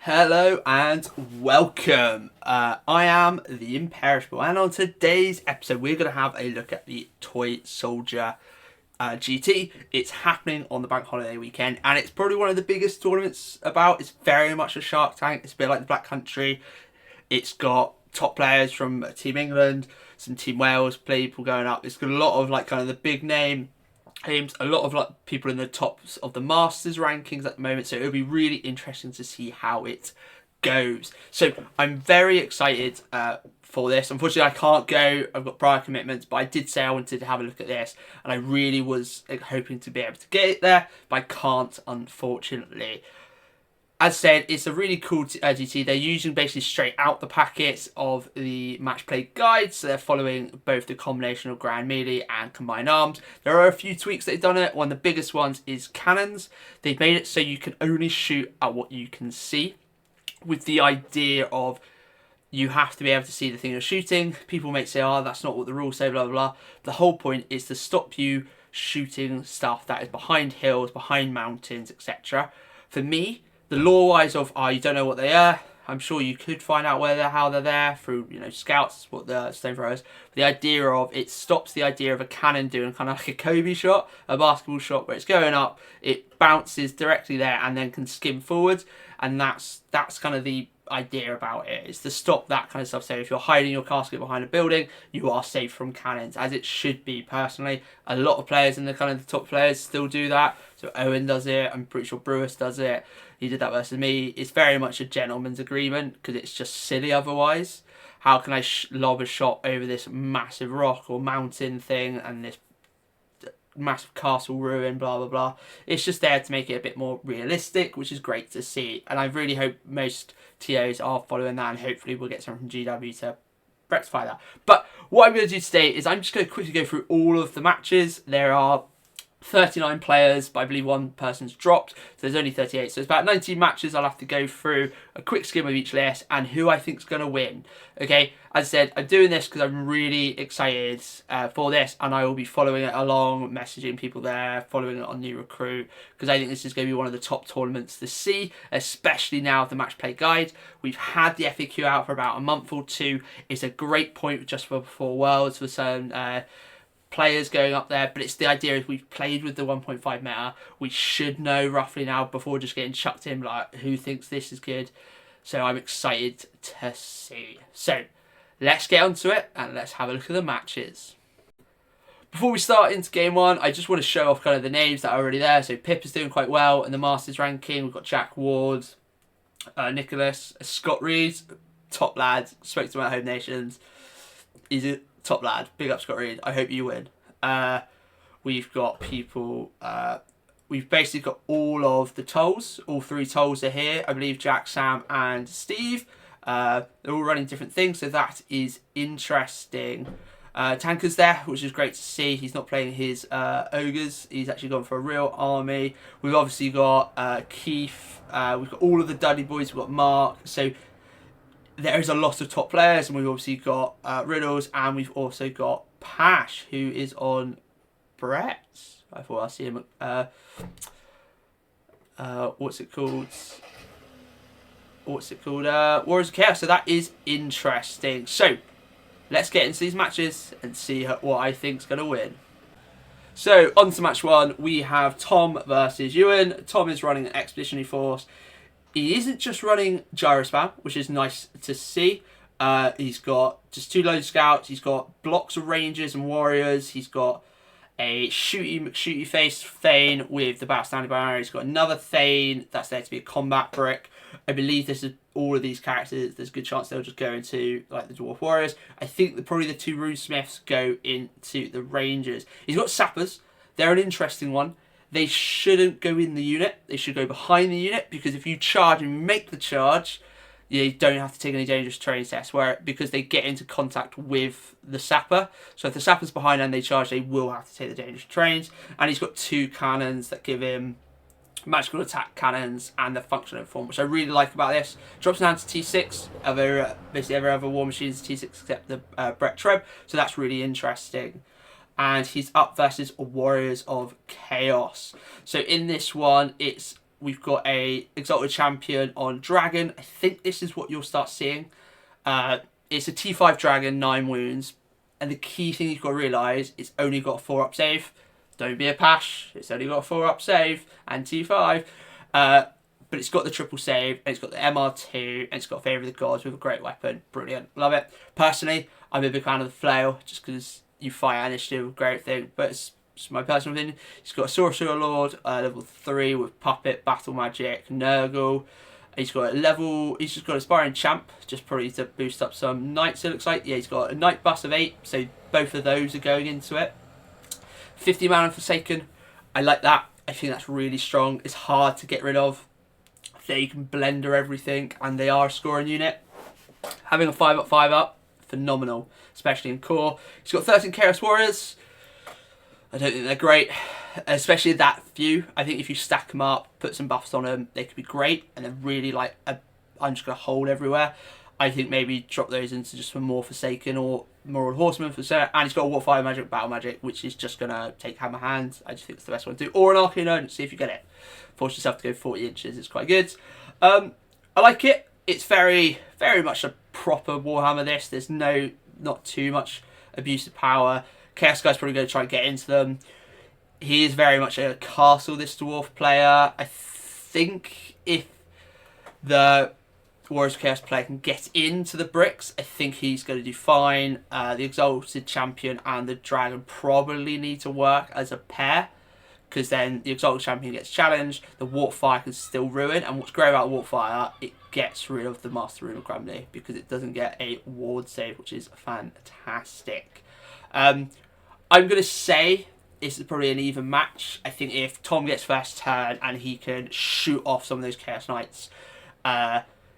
Hello and welcome. I am the Imperishable, and on today's episode, we're going to have a look at the Toy Soldier GT. It's happening on the bank holiday weekend, and it's probably one of the biggest tournaments about. It's very much a Shark Tank. It's a bit like the Black Country. It's got top players from Team England, some Team Wales people going up. It's got a lot of kind of the big name teams, a lot of people in the tops of the Masters rankings at the moment, so it'll be really interesting to see how it goes. So I'm very excited for this. Unfortunately, I can't go. I've got prior commitments, but I did say I wanted to have a look at this, and I really was hoping to be able to get it there, but I can't, unfortunately. As said, it's a really cool GT. They're using basically straight out the packets of the match play guide, so they're following both the combination of Grand Melee and Combined Arms. There are a few tweaks they've done it. One of the biggest ones is cannons. They've made it so you can only shoot at what you can see, with the idea of you have to be able to see the thing you're shooting. People may say, oh, that's not what the rules say, blah, blah, blah. The whole point is to stop you shooting stuff that is behind hills, behind mountains, etc. For me, the lore-wise of, you don't know what they are, I'm sure you could find out how they're there through, scouts, what the stone throwers. The idea of, it stops the idea of a cannon doing kind of like a Kobe shot, a basketball shot, where it's going up, it bounces directly there and then can skim forwards. And that's kind of the idea about it, is to stop that kind of stuff. So if you're hiding your casket behind a building, you are safe from cannons, as it should be. Personally, a lot of players in the kind of the top players still do that. So Owen does it, I'm pretty sure Brewis does it, he did that versus me. It's very much a gentleman's agreement, because it's just silly otherwise. How can I lob a shot over this massive rock or mountain thing and this massive castle ruin, blah blah blah. It's just there to make it a bit more realistic, which is great to see, and I really hope most TOs are following that, and hopefully we'll get something from GW to rectify that. But what I'm going to do today is I'm just going to quickly go through all of the matches. There are 39 players, but I believe one person's dropped, so there's only 38, so it's about 19 matches. I'll have to go through a quick skim of each list and who I think's going to win. Okay, as I said, I'm doing this because I'm really excited for this, and I will be following it along, messaging people there, following it on New Recruit, because I think this is going to be one of the top tournaments to see, especially now with the match play guide. We've had the FAQ out for about a month or two. It's a great point just before Worlds for some players going up there, but it's the idea is we've played with the 1.5 meta. We should know roughly now before just getting chucked in who thinks this is good. So I'm excited to see. So let's get onto it and let's have a look at the matches. Before we start into game one, I just want to show off kind of the names that are already there. So Pip is doing quite well in the Masters ranking. We've got Jack Ward, Nicholas, Scott Reed, top lad. Spoke to him at Home Nations. He's a top lad. Big up, Scott Reed. I hope you win. We've got people. We've basically got all of the tolls. All three tolls are here. I believe Jack, Sam, and Steve. They're all running different things, so that is interesting. Tanker's there, which is great to see. He's not playing his Ogres. He's actually gone for a real army. We've obviously got Keith. We've got all of the Dudley boys. We've got Mark. So there is a lot of top players, and we've obviously got Riddles, and we've also got Pash, who is on Brett's. I thought I see him. What's it called? Warriors of Chaos. So that is interesting. So let's get into these matches and see what I think's going to win. So on to match one, we have Tom versus Ewan. Tom is running an Expeditionary Force. He isn't just running Gyrospam, which is nice to see. He's got just 2 load scouts. He's got blocks of rangers and warriors. He's got a shooty face Thane with the battle standing banner. He's got another Thane that's there to be a combat brick. I believe this is all of these characters. There's a good chance they'll just go into the Dwarf Warriors. I think probably the 2 Runesmiths go into the Rangers. He's got Sappers. They're an interesting one. They shouldn't go in the unit. They should go behind the unit, because if you charge and make the charge, you don't have to take any dangerous terrain tests, because they get into contact with the sapper. So if the sapper's behind and they charge, they will have to take the dangerous terrains. And he's got 2 cannons that give him magical attack cannons and the functional form, which I really like about this. Drops down to T6. Basically every other war machine is T6 except the Brett Treb. So that's really interesting. And he's up versus Warriors of Chaos. So in this one, it's we've got a Exalted Champion on Dragon. I think this is what you'll start seeing. It's a T5 Dragon, 9 wounds. And the key thing you've got to realise, it's only got a 4-up save. Don't be a Pash. It's only got a 4-up save and T5. But it's got the triple save, and it's got the MR2, and it's got Favour of the Gods with a great weapon. Brilliant. Love it. Personally, I'm a big fan of the flail, just because you fight initiative, great thing. But it's my personal opinion. He's got a Sorcerer Lord, level 3 with Puppet, Battle Magic, Nurgle. He's got he's just got Aspiring Champ, just probably to boost up some Knights, it looks like. Yeah, he's got a Knight bust of 8, so both of those are going into it. 50 mana Forsaken, I like that. I think that's really strong. It's hard to get rid of. They can blender everything, and they are a scoring unit. Having a 5-up, 5-up, phenomenal, especially in core. He's got 13 Chaos Warriors. I don't think they're great, especially that few. I think if you stack them up, put some buffs on them, they could be great, and they're really like I'm just going to hold everywhere. I think maybe drop those into just some more Forsaken or more Horsemen for Sarah. And he's got a Warfire Magic, Battle Magic, which is just going to take Hammer Hand. I just think it's the best one to do. Or an Arcane Urn, see if you get it. Force yourself to go 40 inches, it's quite good. I like it. It's very, very much a proper Warhammer this. There's not too much abuse of power. Chaos Guy's probably going to try and get into them. He is very much a castle, this dwarf player. I think if the Warriors Chaos player can get into the bricks, I think he's going to do fine. The Exalted Champion and the Dragon probably need to work as a pair, because then the Exalted Champion gets challenged, the Warpfire can still ruin, and what's great about Warpfire, it gets rid of the Master Rune of Crumbly, because it doesn't get a ward save, which is fantastic. I'm going to say this is probably an even match. I think if Tom gets first turn and he can shoot off some of those Chaos Knights,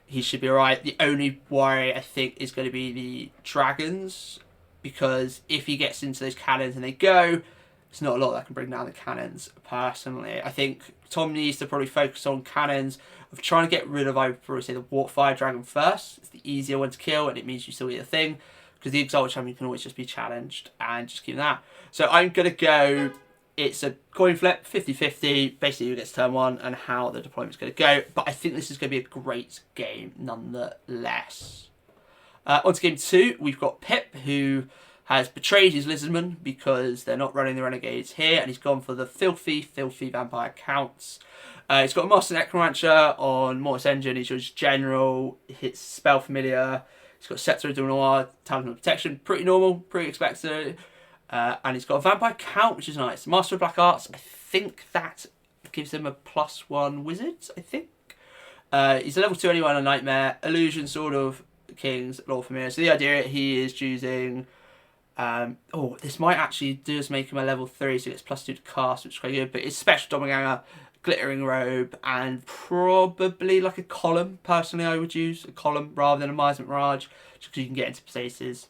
he should be alright. The only worry, I think, is going to be the Dragons, because if he gets into those cannons and they go, there's not a lot that can bring down the cannons, personally. I think Tom needs to probably focus on cannons, of trying to get rid of, I would probably say, the Warpfire Dragon first. It's the easier one to kill, and it means you still get a thing, because the Exalted Champion can always just be challenged and just keep that. So I'm going to go, it's a coin flip, 50-50, basically who gets turn 1 and how the deployment's going to go. But I think this is going to be a great game nonetheless. On to game 2, we've got Pip, who has betrayed his Lizardmen because they're not running the Renegades here, and he's gone for the filthy Vampire Counts. He's got a Master Necromancer on Mortis Engine, he's just general, hits Spell Familiar. He's got Scepter of Noir, Talisman of Protection, pretty normal, pretty expected. And he's got a Vampire Count, which is nice. Master of Black Arts, I think that gives him a +1 Wizard, I think. He's a level 2 anyway on a Nightmare. Illusion, Sword of Kings, Lord Familiar. So the idea he is choosing... this might actually just make him a level 3, so he gets +2 to cast, which is quite good. But it's Special Doppelganger, Glittering Robe, and probably like a column. Personally, I would use a column rather than a Miasmic Mirage, just because you can get into places.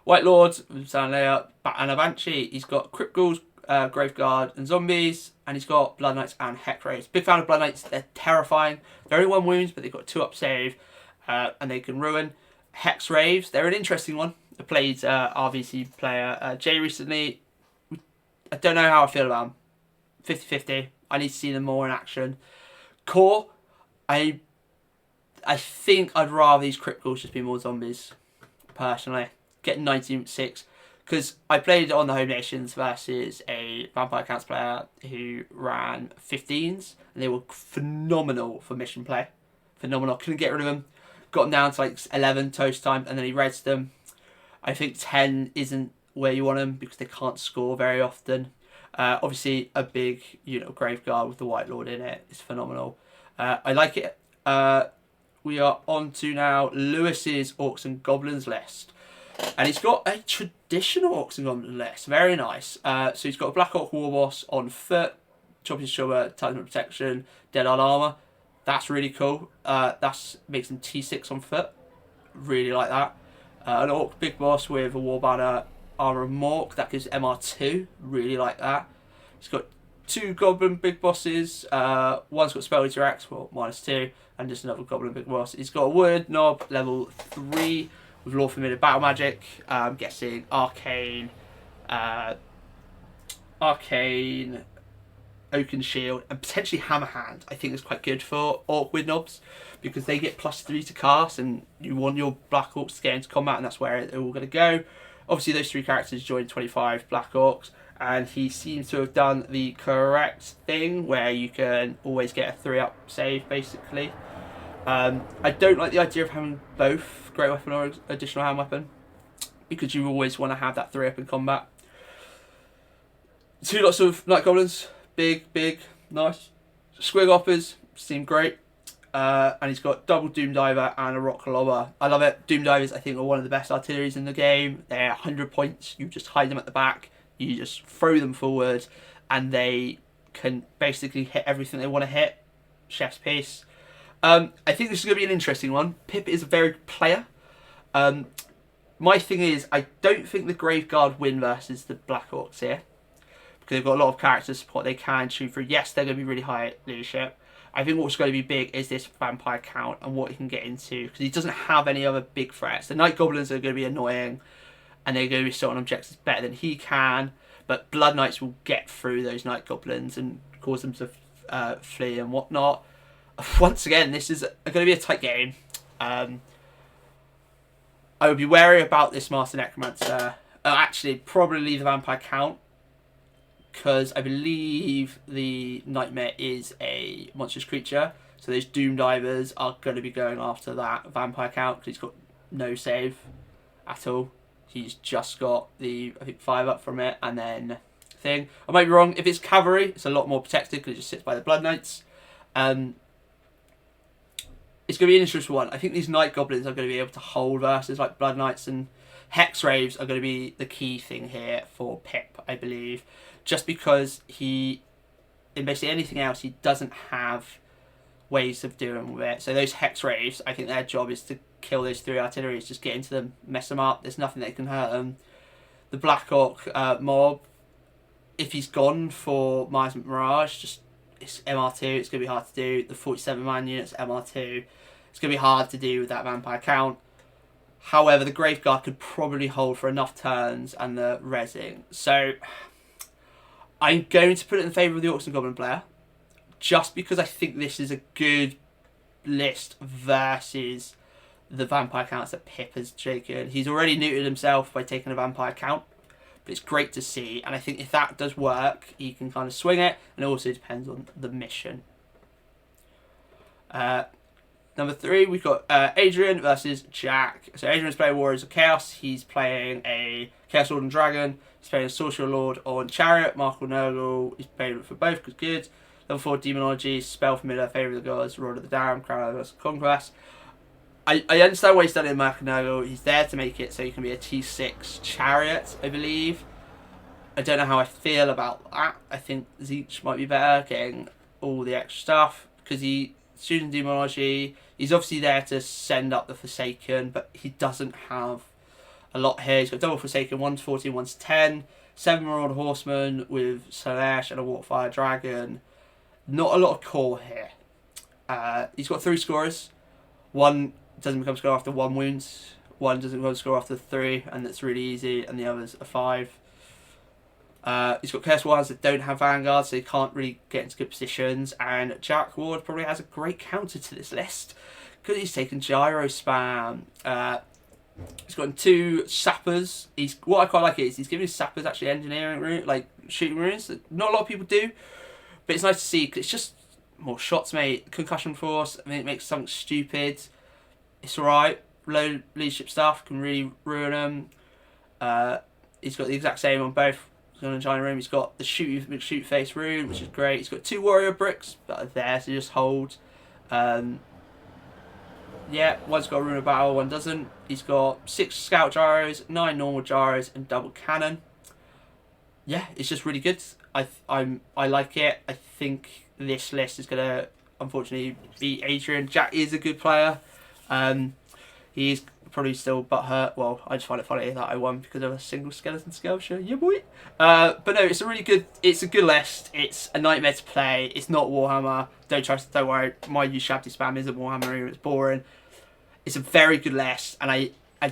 White Lord, Sound Layer, and a Banshee. He's got Crypt Ghouls, Graveguard, and Zombies, and he's got Blood Knights and Hex Raves. Big fan of Blood Knights, they're terrifying. They're only 1 wounds, but they've got 2-up save, and they can ruin. Hex Raves, they're an interesting one. I played RVC player Jay recently. I don't know how I feel about them. 50-50. I need to see them more in action. Core, I think I'd rather these Crypt Ghouls just be more zombies, personally. Get 19-6. Because I played on the Home Nations versus a Vampire Counts player who ran 15s, and they were phenomenal for mission play. Phenomenal. Couldn't get rid of them. Got them down to like 11 toast time, and then he reds them. I think 10 isn't where you want them because they can't score very often. Obviously, a big Graveguard with the White Lord in it is phenomenal. I like it. We are on to now Lewis's Orcs and Goblins list. And he's got a traditional Orcs and Goblins list. Very nice. So he's got a Black Orc Warboss on foot, Chopping Shower, Talisman of Protection, Dead Hard Armor. That's really cool. That makes him T6 on foot. Really like that. An Orc Big Boss with a War Banner, Armor of Mork. That gives MR2. Really like that. He's got 2 Goblin Big Bosses. One's got Spell Eater Axe for -2. And just another Goblin Big Boss. He's got a Wood Knob, level 3. With Lord Familiar Battle Magic. I'm guessing Arcane. Oaken Shield, and potentially Hammer Hand, I think is quite good for Orc with knobs, because they get +3 to cast, and you want your Black Orcs to get into combat, and that's where they're all going to go. Obviously, those 3 characters joined 25 Black Orcs, and he seems to have done the correct thing, where you can always get a 3-up save, basically. I don't like the idea of having both Great Weapon or additional hand weapon, because you always want to have that 3-up in combat. 2 lots of Night Goblins, big, nice. Squig Hoppers seem great. And he's got double Doom Diver and a Rock Lobber. I love it. Doom Divers, I think, are one of the best artilleries in the game. They're 100 points. You just hide them at the back. You just throw them forward, and they can basically hit everything they want to hit. Chef's piece. I think this is going to be an interesting one. Pip is a very good player. My thing is, I don't think the Graveguard win versus the Black Orcs here, because they've got a lot of character support they can shoot through. Yes, they're going to be really high at leadership. I think what's going to be big is this vampire count and what he can get into, because he doesn't have any other big threats. The Night Goblins are going to be annoying, and they're going to be sorting objectives better than he can, but Blood Knights will get through those Night Goblins and cause them to flee and whatnot. Once again, this is going to be a tight game. I would be wary about this Master Necromancer. Actually, probably the vampire count, because I believe the Nightmare is a monstrous creature, so those Doom Divers are going to be going after that vampire count, because he's got no save at all. He's just got the, I think, 5-up from it, and then thing. I might be wrong. If it's cavalry, it's a lot more protected, because it just sits by the Blood Knights. It's going to be an interesting one. I think these Night Goblins are going to be able to hold versus like Blood Knights, and Hex Raves are going to be the key thing here for Pip, I believe. Just because he, in basically anything else, he doesn't have ways of doing with it. So those Hex Raves, I think their job is to kill those 3 artilleries, just get into them, mess them up. There's nothing that can hurt them. The Black Orc mob, if he's gone for Miasmic Mirage, just it's MR2, it's going to be hard to do. The 47-man unit's MR2, it's going to be hard to do with that vampire count. However, the Graveguard could probably hold for enough turns and the rezzing. So I'm going to put it in favour of the Orcs and Goblin player, just because I think this is a good list versus the vampire counts that Pip has taken. He's already neutered himself by taking a vampire count, but it's great to see, and I think if that does work, he can kind of swing it, and it also depends on the mission. Number 3, we've got Adrian versus Jack. So Adrian's playing Warriors of Chaos. He's playing a Chaos Lord and Dragon. He's playing a Sorcerer Lord on Chariot. Markle Nurgle, he's playing for both because good. Level 4 Demonology, Spell Familiar, Favour of the Gods, Rod of the Damned, Crown of the Conquest. I understand what he's done in Markle Nurgle. He's there to make it so you can be a T6 Chariot, I believe. I don't know how I feel about that. I think Zeech might be better, getting all the extra stuff, because he's using Demonology. He's obviously there to send up the Forsaken, but he doesn't have a lot here. He's got double Forsaken, 1 to 14, 1 to 10, 7 Marauder Horsemen with Slanesh and a Warfire Dragon. Not a lot of core here. He's got 3 scorers. 1 doesn't become score after 1 wound. 1 doesn't become score after 3, and that's really easy, and the others are 5. He's got Curse Wards that don't have Vanguard, so he can't really get into good positions. And Jack Ward probably has a great counter to this list, because he's taken Gyro Spam. He's got 2 Sappers. What I quite like is he's giving his Sappers actually engineering, like shooting runes that not a lot of people do. But it's nice to see, because it's just more shots, mate. Concussion Force, I mean, it makes something stupid. It's alright. Low leadership stuff can really ruin them. He's got the exact same on both. He's got a giant room. He's got the shoot face rune, which is great. He's got 2 warrior bricks that are there to just hold. Yeah, one's got a rune of battle, one doesn't. He's got 6 scout gyros, 9 normal gyros, and double cannon. Yeah, it's just really good. I like it. I think this list is gonna unfortunately beat Adrian. Jack is a good player. He's probably still butthurt. Well, I just find it funny that I won because of a single skeleton sculpture. Yeah, boy. But no, it's a good list. It's a nightmare to play. It's not Warhammer. Don't worry. My use Shabty Spam isn't Warhammer. It's boring. It's a very good list, and I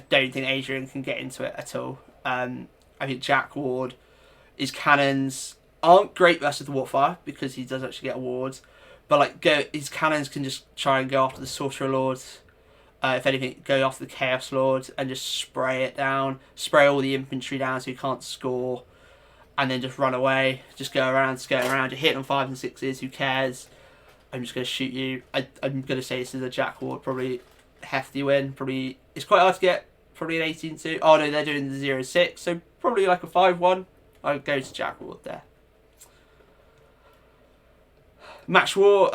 don't think Adrian can get into it at all. I think Jack Ward, his cannons aren't great versus the Warfire because he does actually get awards. But like his cannons can just try and go after the Sorcerer Lords. If anything, go after the Chaos Lord and just spray it down. Spray all the infantry down so you can't score. And then just run away. Just go around, skirt around. You're hitting on 5s and 6s, who cares? I'm just going to shoot you. I'm going to say this is a Jack Ward, probably a hefty win. Probably, it's quite hard to get, probably an 18-2. Oh no, they're doing the 0-6, so probably like a 5-1. I'll go to Jack Ward there. Match 4,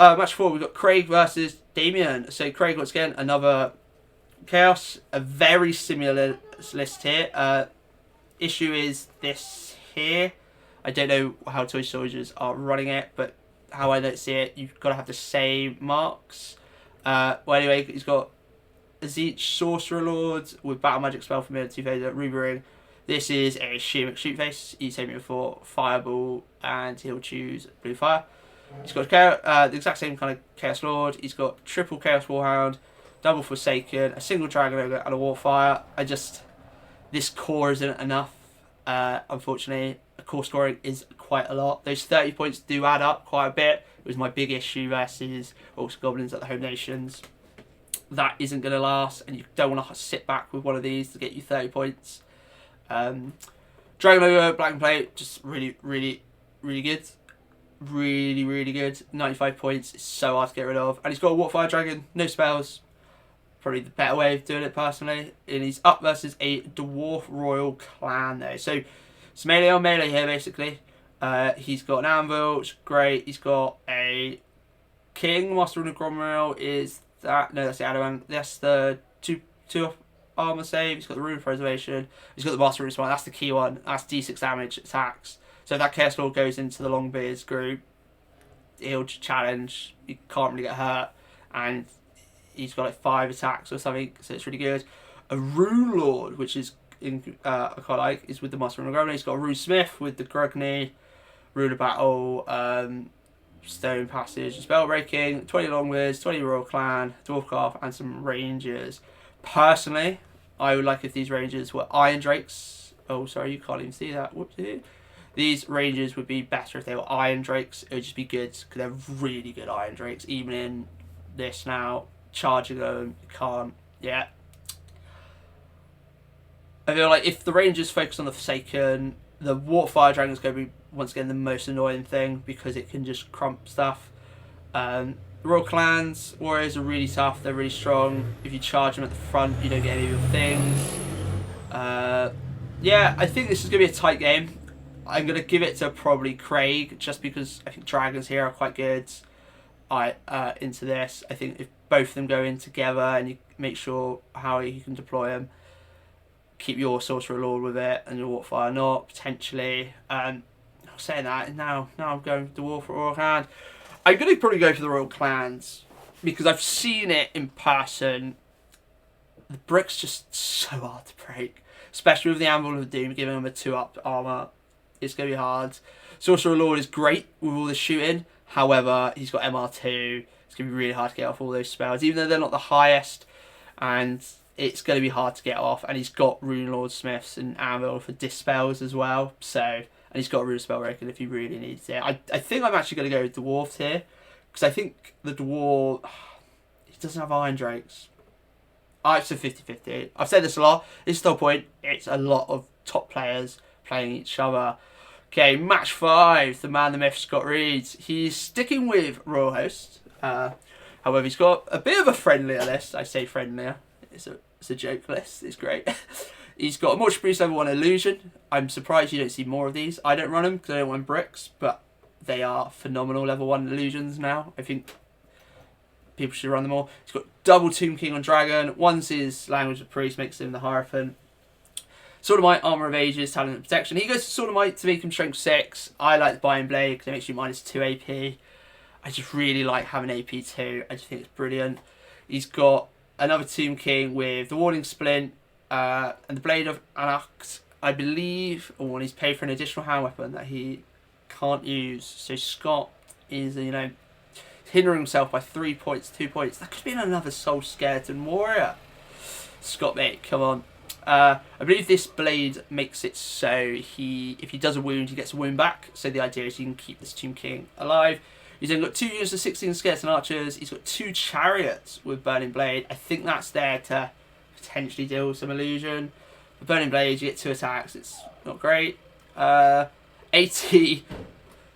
we've got Craig versus Damien. So Craig, once again, another Chaos. A very similar list here. Issue is this here. I don't know how Toy Soldiers are running it, but how I don't see it, you've got to have the same marks. Well, anyway, he's got each Sorcerer Lord with Battle Magic Spell Familiar, 2-phaser, Ruby Ring. This is a Sheer Shoot Face. He's aiming for Fireball, and he'll choose Blue Fire. He's got the exact same kind of Chaos Lord. He's got triple Chaos Warhound, double Forsaken, a single Dragon Ogre, and a Warfire. This core isn't enough. Unfortunately, core scoring is quite a lot. Those 30 points do add up quite a bit. It was my big issue versus Orcs Goblins at the Home Nations. That isn't going to last, and you don't want to sit back with one of these to get you 30 points. Dragon Ogre, Black and Plate, just really, really, really good. Really, really good. 95 points. It's so hard to get rid of. And he's got a Waterfire Dragon, no spells. Probably the better way of doing it personally. And he's up versus a Dwarf Royal Clan though. So it's melee on melee here basically. He's got an Anvil, which is great. He's got a King. Master Rune of Gromrail is that. No, that's the Adawan. That's the two armor save. He's got the Rune of Preservation. He's got the Master Rune Smite. That's the key one. That's D6 damage attacks. So if that Chaos Lord goes into the Longbeards group, he'll challenge. You can't really get hurt. And he's got like 5 attacks or something, so it's really good. A Rune Lord, which is I quite like, is with the Master Rune of Gromrail. He's got a Rune Smith with the Grugny, Rune of Battle, Stone Passage, Spell Breaking, 20 Longbeards, 20 Royal Clan, Dwarf Calf, and some Rangers. Personally, I would like if these Rangers were Iron Drakes. Oh, sorry, you can't even see that. Whoopsie. These Rangers would be better if they were Iron Drakes. It would just be good, because they're really good Iron Drakes. Even in this now, charging them, you can't. Yeah. I feel like if the Rangers focus on the Forsaken, the Waterfire Dragon is going to be, once again, the most annoying thing, because it can just crump stuff. The Royal Clans, Warriors are really tough, they're really strong. If you charge them at the front, you don't get any of your things. Yeah, I think this is going to be a tight game. I'm going to give it to probably Craig, just because I think Dragons here are quite good into this. I think if both of them go in together and you make sure how you can deploy them, keep your Sorcerer Lord with it and your Waterfire not, potentially. I'm saying that, now I'm going for the Dwarf Royal Clan. I'm going to probably go for the Royal Clans, because I've seen it in person. The brick's just so hard to break, especially with the Anvil of Doom giving them a 2-up armor. It's going to be hard. Sorcerer Lord is great with all the shooting. However, he's got MR2. It's going to be really hard to get off all those spells, even though they're not the highest. And it's going to be hard to get off. And he's got Rune Lord Smiths and Anvil for dispels as well. So, and he's got Rune Spell Breaker if he really needs it. I think I'm actually going to go with Dwarves here, because I think the Dwarf, he doesn't have Iron Drakes. It's a 50-50. I've said this a lot. This is the whole point. It's a lot of top players playing each other. Okay, match 5. The man, the myth, Scott Reed. He's sticking with Royal Host. However, he's got a bit of a friendlier list. I say friendlier. It's a joke list. It's great. He's got a Mortal Priest level 1 Illusion. I'm surprised you don't see more of these. I don't run them because I don't want bricks, but they are phenomenal level 1 Illusions now. I think people should run them all. He's got double Tomb King on Dragon. One's his Language of Priest, makes him the Hierophant. Sword of Might, Armour of Ages, Talent and Protection. He goes to Sword of Might to make him Strength 6. I like the Binding Blade because it makes you -2 AP. I just really like having AP 2. I just think it's brilliant. He's got another Tomb King with the Warding Splint and the Blade of Anax, I believe, and he's paid for an additional hand weapon that he can't use. So Scott is, hindering himself by 3 points, 2 points. That could be another Soul Skeleton Warrior. Scott, mate, come on. I believe this blade makes it so if he does a wound, he gets a wound back. So the idea is you can keep this Tomb King alive. He's then got 2 units of 16 skeleton archers. He's got 2 chariots with Burning Blade. I think that's there to potentially deal with some illusion. The Burning Blade, you get 2 attacks. It's not great. 80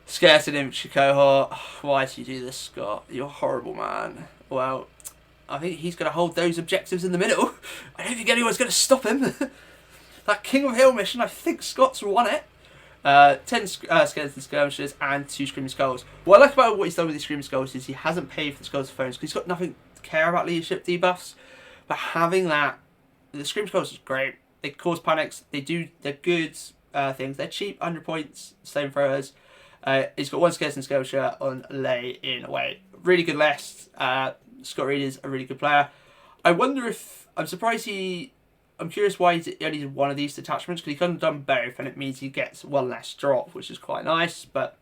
skeleton infantry cohort. Why do you do this, Scott? You're a horrible, man. Well, I think he's going to hold those objectives in the middle. I don't think anyone's going to stop him. That King of Hill mission, I think Scott's won it. 10 skeleton skirmishers and 2 screaming skulls. What I like about what he's done with these screaming skulls is he hasn't paid for the skulls phones because he's got nothing to care about leadership debuffs. But having that, the screaming skulls is great. They cause panics. They're good things. They're cheap, 100 points, stone throwers. He's got 1 skeleton skirmisher on lay in away. Really good list. Scott Reed is a really good player. I wonder if I'm curious why he only did 1 of these detachments, because he could have done both, and it means he gets 1 less drop, which is quite nice, but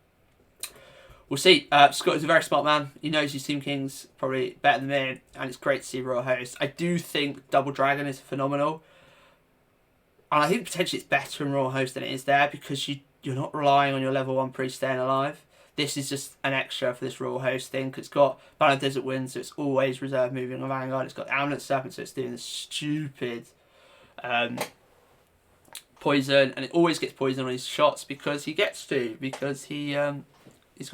we'll see. Scott is a very smart man. He knows his Tomb Kings probably better than me, and it's great to see Royal Host. I do think Double Dragon is phenomenal, and I think potentially it's better in Royal Host than it is there, because you're not relying on your level 1 priest staying alive. This is just an extra for this Royal Host thing, because it's got Banner Desert Wind, so it's always reserve moving on Vanguard. It's got Amulet Serpent, so it's doing this stupid poison, and it always gets poison on his shots because he's got a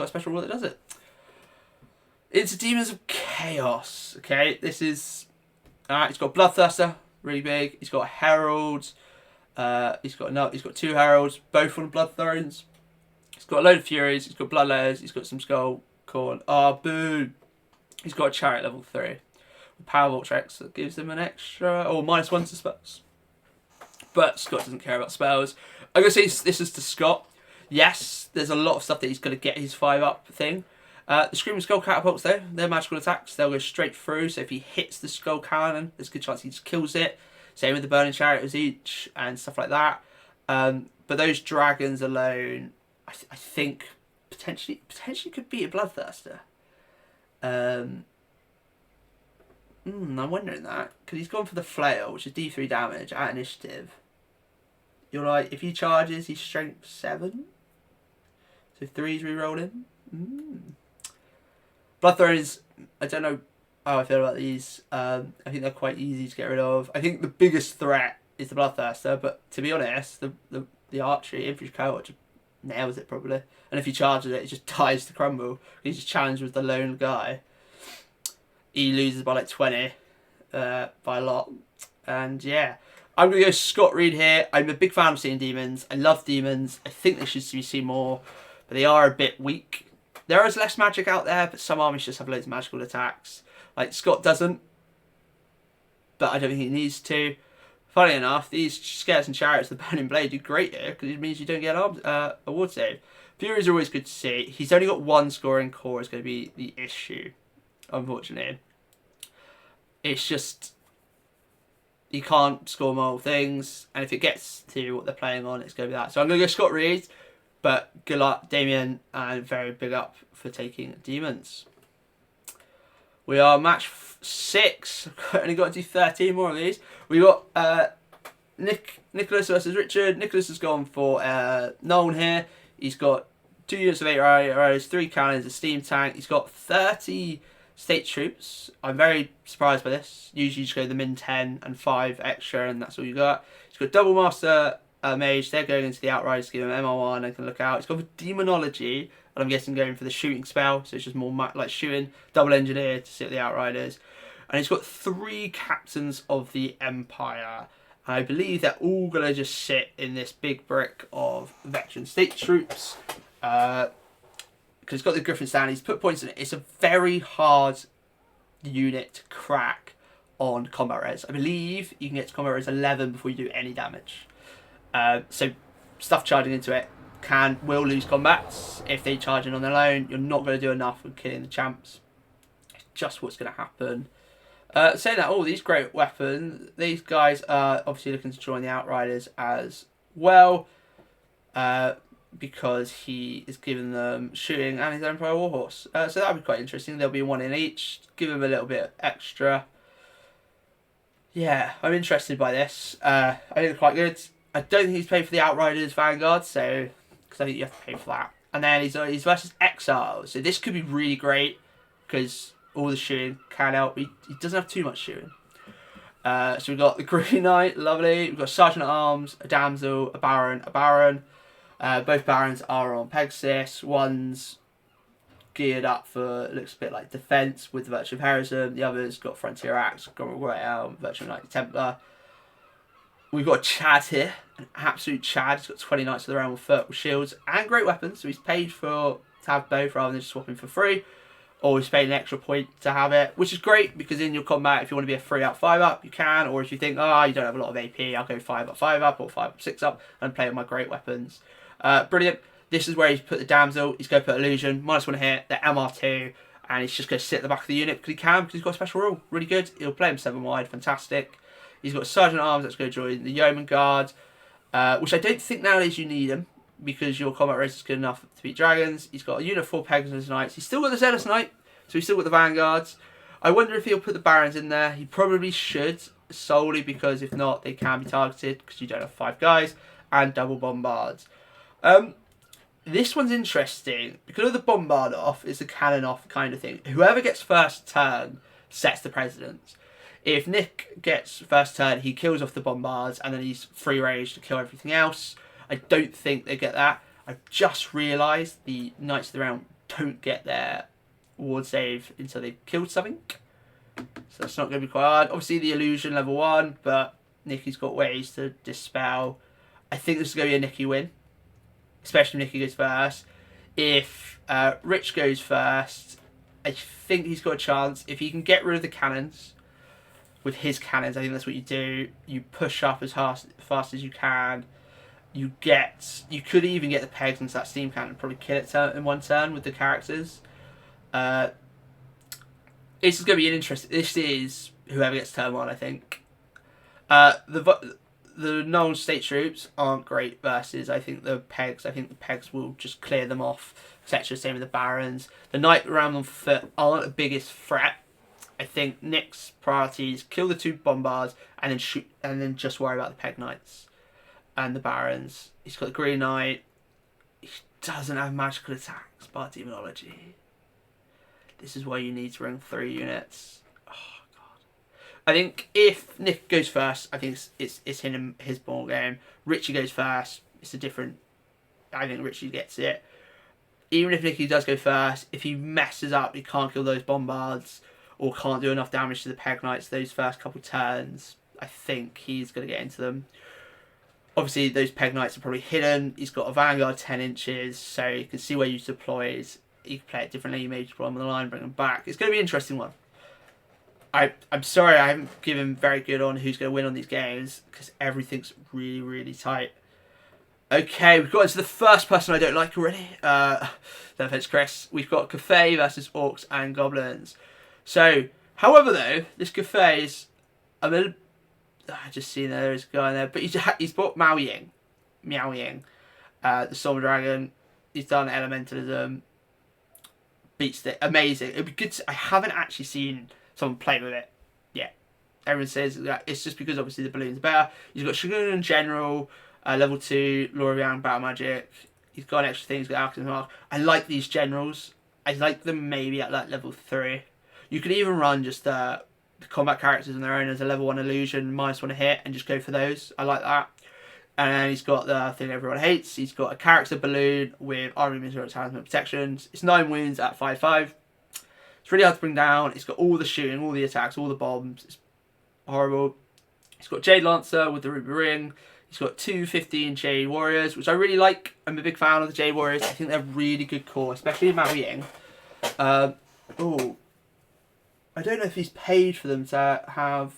special rule that does it. It's Demons of Chaos. Okay, this is he's got Bloodthirster, really big. He's got Herald. He's got 2 Heralds, both on Blood Thrones. He's got a load of Furies. He's got Bloodlayers. He's got some Skull Corn. Boo! He's got a Chariot level 3. Power Vortex that gives him an extra -1 to spells. But Scott doesn't care about spells. I'm going to say this is to Scott. Yes, there's a lot of stuff that he's going to get his 5-up thing. The Screaming Skull Catapults, though, they're magical attacks. They'll go straight through, so if he hits the Skull Cannon, there's a good chance he just kills it. Same with the Burning Chariot as each, and stuff like that. But those dragons alone, I think, potentially could beat a Bloodthirster. I'm wondering that, because he's gone for the Flail, which is D3 damage at initiative. You're like, if he charges, he's strength 7. So 3's re-rolling. Bloodthrones, I don't know how I feel about these. I think they're quite easy to get rid of. I think the biggest threat is the Bloodthirster, but to be honest, the archery infantry cohort just nails it probably. And if he charges it, it just dies to crumble. He's just challenged with the lone guy. He loses by like 20 by a lot. And yeah, I'm going to go Scott Reed here. I'm a big fan of seeing demons. I love demons. I think they should be seen more, but they are a bit weak. There is less magic out there, but some armies just have loads of magical attacks. Like Scott doesn't, but I don't think he needs to. Funny enough, these Skeleton Chariots, the Burning Blade, do great here because it means you don't get an award save. Furies are always good to see. He's only got 1 scoring core is going to be the issue, unfortunately. It's just, you can't score more things, and if it gets to what they're playing on, it's going to be that. So I'm going to go Scott Reed, but good luck, Damien, and very big up for taking demons. We are match 6. Only got to do 13 more of these. We got Nicholas versus Richard. Nicholas has gone for Nolan here. He's got 2 units of 8 arrows, 3 cannons, a steam tank. He's got 30 state troops. I'm very surprised by this. Usually you just go the min 10 and 5 extra, and that's all you got. He's got double master mage. They're going into the outriders to give him MR1 and can look out. He's got for demonology, and I'm guessing going for the shooting spell, so it's just more like shooting. Double engineer to sit with the outriders. And he's got 3 captains of the empire. And I believe they're all going to just sit in this big brick of veteran state troops. Because it's got the Griffin stand, he's put points in it. It's a very hard unit to crack on combat res. I believe you can get to combat res 11 before you do any damage. So stuff charging into it will lose combats. If they charge in on their own, you're not going to do enough with killing the champs. It's just what's going to happen. Saying that, all these great weapons, these guys are obviously looking to join the Outriders as well. Because he is giving them shooting and his Empire Warhorse. So that'll be quite interesting. There'll be 1 in each. Give him a little bit extra. Yeah, I'm interested by this. I think it's quite good. I don't think he's paid for the Outriders Vanguard, so because I think you have to pay for that. And then he's versus Exiles, so this could be really great because all the shooting can help. He doesn't have too much shooting. So we've got the Green Knight, lovely. We've got Sergeant at Arms, a Damsel, a Baron, a Baron. Both Barons are on Pegasus. One's geared up for, looks a bit like defense with the Virtue of Heroism. The other's got Frontier Axe, got Great Elm, Virtue of Knight Templar. We've got Chad here, an absolute Chad. He's got 20 Knights of the Realm of Foot with shields and great weapons, so he's paid to have both rather than just swapping for free. Or he's paid an extra point to have it, which is great because in your combat, if you want to be a 3 up, 5 up, you can. Or if you think, oh, you don't have a lot of AP, I'll go 5 up, 5 up, or 5 up, 6 up, and play with my great weapons. Brilliant. This is where he's put the Damsel. He's going to put Illusion, -1 hit, the MR2, and he's just going to sit at the back of the unit because he can, because he's got a special rule. Really good. He'll play him 7 wide. Fantastic. He's got Sergeant at Arms that's going to join the Yeoman Guard, which I don't think nowadays you need him because your combat race is good enough to beat dragons. He's got a unit of 4 Pegasus Knights. He's still got the Zealous Knight, so he's still got the Vanguards. I wonder if he'll put the Barons in there. He probably should, solely because if not, they can be targeted because you don't have 5 guys, and double Bombards. This one's interesting because of the bombard off, it's the cannon off kind of thing. Whoever gets first turn sets the precedence. If Nick gets first turn, he kills off the bombards and then he's free range to kill everything else. I don't think they get that. I've just realised the Knights of the Realm don't get their ward save until they've killed something. So that's not going to be quite hard. Obviously the illusion level 1, but Nicky's got ways to dispel. I think this is going to be a Nicky win. Especially if Nicky goes first. If Rich goes first, I think he's got a chance. If he can get rid of the cannons, with his cannons, I think that's what you do. You push up as fast as you can. You could even get the pegs into that steam cannon and probably kill it in 1 turn with the characters. This is going to be an interesting. This is whoever gets turn 1, I think. The non-state troops aren't great versus, I think the pegs will just clear them off, etc. Same with the Barons. The Knight around on foot aren't the biggest threat. I think Nick's priorities kill the 2 Bombards and then shoot, and then just worry about the Peg Knights and the Barons. He's got the Green Knight. He doesn't have magical attacks, bar demonology. This is why you need to run 3 units. I think if Nick goes first, I think it's his ball game. Richie goes first. It's a different. I think Richie gets it. Even if Nicky does go first, if he messes up, he can't kill those Bombards or can't do enough damage to the Peg Knights those first couple turns. I think he's going to get into them. Obviously, those Peg Knights are probably hidden. He's got a Vanguard 10 inches, so you can see where you deploy. You can play it differently. You maybe deploy them on the line, bring them back. It's going to be an interesting one. I'm sorry I haven't given very good on who's going to win on these games because everything's really, really tight. Okay, we've got into the first person I don't like already. No offense, Chris. We've got Cathay versus Orcs and Goblins. So, however though, this Cathay is a little... I just seen there's a guy in there, but he's bought Mao Ying. The Storm Dragon. He's done Elementalism. Beats it. Amazing. It'd be good to... I haven't actually seen someone play with it yet. Everyone says that it's just because obviously the balloons are better. He's got Shogun and General, level 2, Law of Yang, Battle Magic. He's got extra things, he's got Alchemist Mark. I like these generals. I like them maybe at like level 3. You could even run just the combat characters on their own as a level 1 illusion, -1 hit, and just go for those. I like that. And then he's got the thing everyone hates. He's got a character balloon with army, misery, talisman, protections. It's 9 wounds at 5/5. It's really hard to bring down. It's got all the shooting, all the attacks, all the bombs. It's horrible. He's got Jade Lancer with the Ruby Ring. He's got 2 15 Jade Warriors, which I really like. I'm a big fan of the Jade Warriors. I think they're really good core, especially in Mao Ying. I don't know if he's paid for them to have...